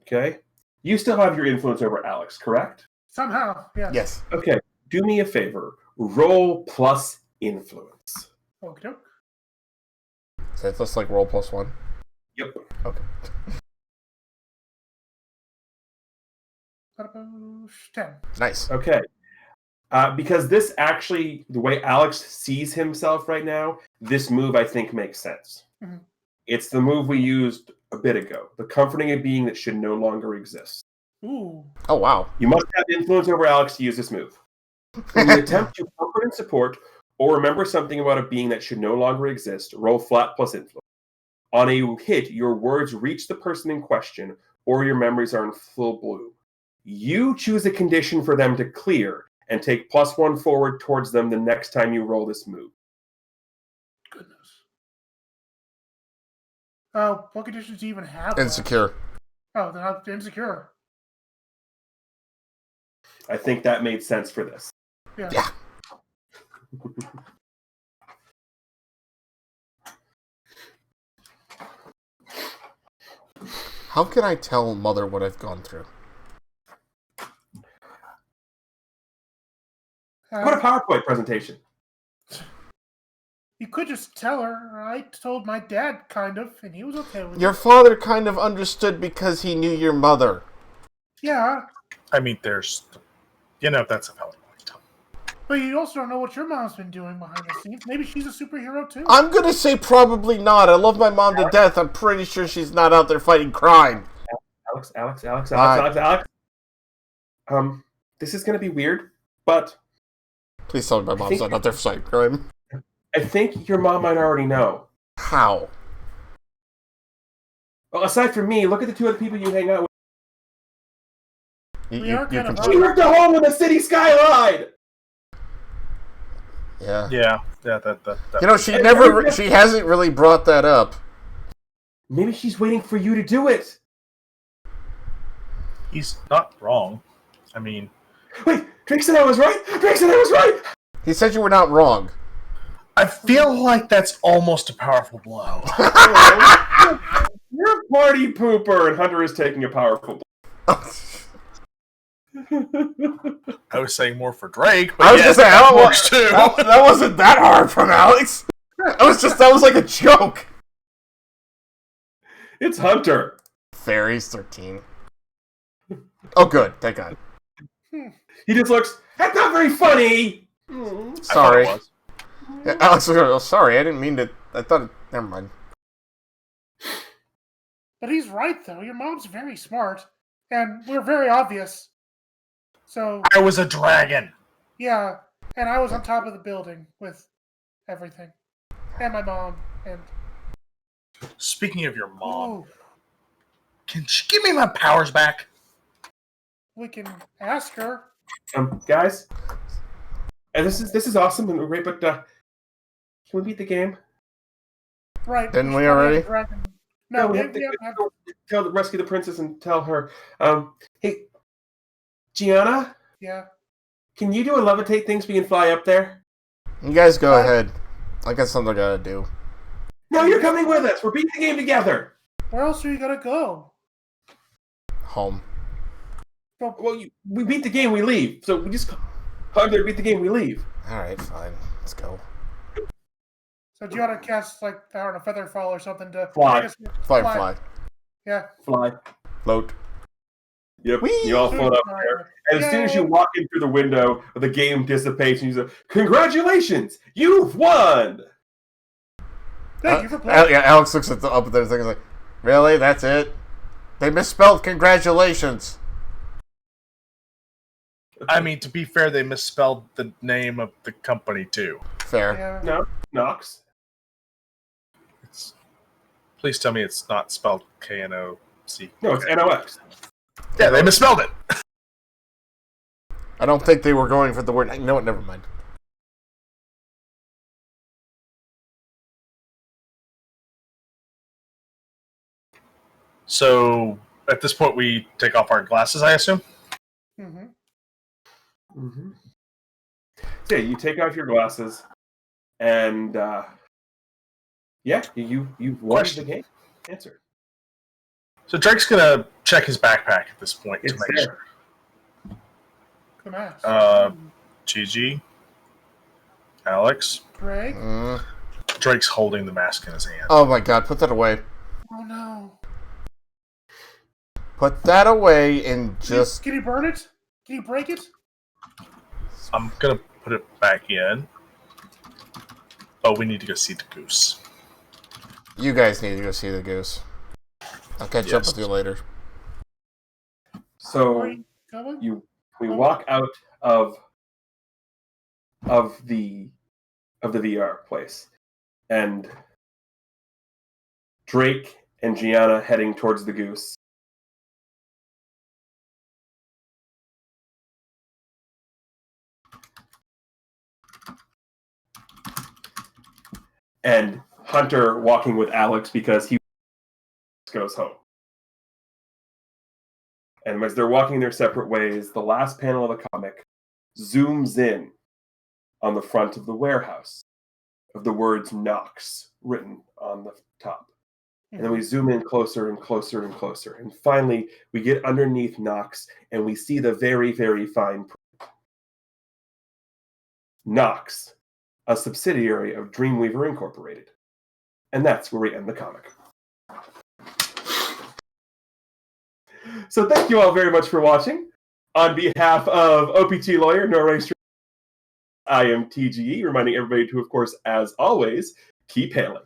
Okay? You still have your influence over Alex, correct? Somehow, yeah. Yes. Okay. Do me a favor. Roll plus influence. Okie doke. So it's just like roll +1. Yep. Okay. 10. Nice. Okay. Because this actually, the way Alex sees himself right now, this move I think makes sense. Mhm. It's the move we used a bit ago, the comforting a being that should no longer exist. Ooh. Oh, wow. You must have influence over Alex to use this move. When you attempt to comfort and support, or remember something about a being that should no longer exist, roll flat plus influence. On a hit, your words reach the person in question, or your memories are in full bloom. You choose a condition for them to clear, and take +1 forward towards them the next time you roll this move. Goodness. What conditions do you even have? Insecure. Oh, they're not insecure. I think that made sense for this. Yeah. How can I tell Mother what I've gone through? How about a PowerPoint presentation? You could just tell her. I told my dad, kind of, and he was okay with Your it. father kind of understood because he knew your mother. Yeah, I mean, there's, that's a valid point. but you also don't know what your mom's been doing behind the scenes. Maybe she's a superhero too. I'm gonna say probably not. I love my mom to death. I'm pretty sure she's not out there fighting crime. Alex. This is going to be weird, but Please tell me my mom's not out there fighting crime. I think your mom might already know. How? Well, aside from me, look at the two other people you hang out with. We are kind of She worked a home in the city skyline! Yeah. Yeah, that. She hasn't really brought that up. Maybe she's waiting for you to do it. He's not wrong. I mean, Wait, Drake said I was right! He said you were not wrong. I feel like that's almost a powerful blow. You're a party pooper, and Hunter is taking a powerful blow. I was saying more for Drake, but I was just saying, that works too. that wasn't that hard from Alex. That was like a joke. It's Hunter. Fairies 13. Oh, good. Thank God. He just looks, that's not very funny! Sorry. I thought it was. Yeah, Alex was oh, sorry. I didn't mean to. I thought. Never mind. But he's right, though. Your mom's very smart, and we're very obvious. So, I was a dragon. yeah, and I was on top of the building with everything. And my mom, and... Speaking of your mom, Ooh, can she give me my powers back? we can ask her. Guys, and this is awesome and great, but can we beat the game? Right. Didn't should we probably have already? a dragon. No, we we have to have go rescue the princess and tell her. Hey, Gianna, yeah. can you do a levitate thing so we can fly up there? You guys go ahead. I got something I gotta do. No, you're coming with us. We're beating the game together. Where else are you gonna go? Home. Well, we beat the game, we leave. So we just come there, beat the game, we leave. All right, fine. Let's go. So do you want to cast, like, I don't know, feather fall or something to... Fly. I guess- Fly. Yeah. Fly. Float. Yep. Whee! You all float up there. And as soon as you walk in through the window, the game dissipates, and you say, "Congratulations, you've won!" Thank you for playing. Yeah, Alex looks at the up there thing and is like, really? That's it? They misspelled congratulations. I mean, to be fair, they misspelled the name of the company too. Fair. Yeah. No, Knox. Please tell me it's not spelled K-N-O. C. No, it's NOX. Yeah, they misspelled it. I don't think they were going for the word. No, never mind. So at this point, we take off our glasses, I assume? Mm-hmm. Mm-hmm. So yeah, you take off your glasses, and you won Question. the game. Answer. So Drake's going to check his backpack at this point It's to make there. sure. The mask. Gigi, Alex, Greg. Drake's holding the mask in his hand. Oh my god, put that away. Oh no. Put that away and just... Can you burn it? Can you break it? I'm going to put it back in. Oh, we need to go see the goose. You guys need to go see the goose. I'll catch up Yes. with you later. So Are you coming? we walk out of the VR place, and Drake and Gianna heading towards the goose. And Hunter walking with Alex because he goes home. And as they're walking their separate ways, the last panel of the comic zooms in on the front of the warehouse of the words Knox written on the top. And then we zoom in closer and closer and closer. And finally, we get underneath Knox and we see the very, very fine print. Knox, a subsidiary of Dreamweaver Incorporated. And that's where we end the comic. So thank you all very much for watching. On behalf of OPT Lawyer, Norway Street, I am TGE, reminding everybody to, of course, as always, keep hailing.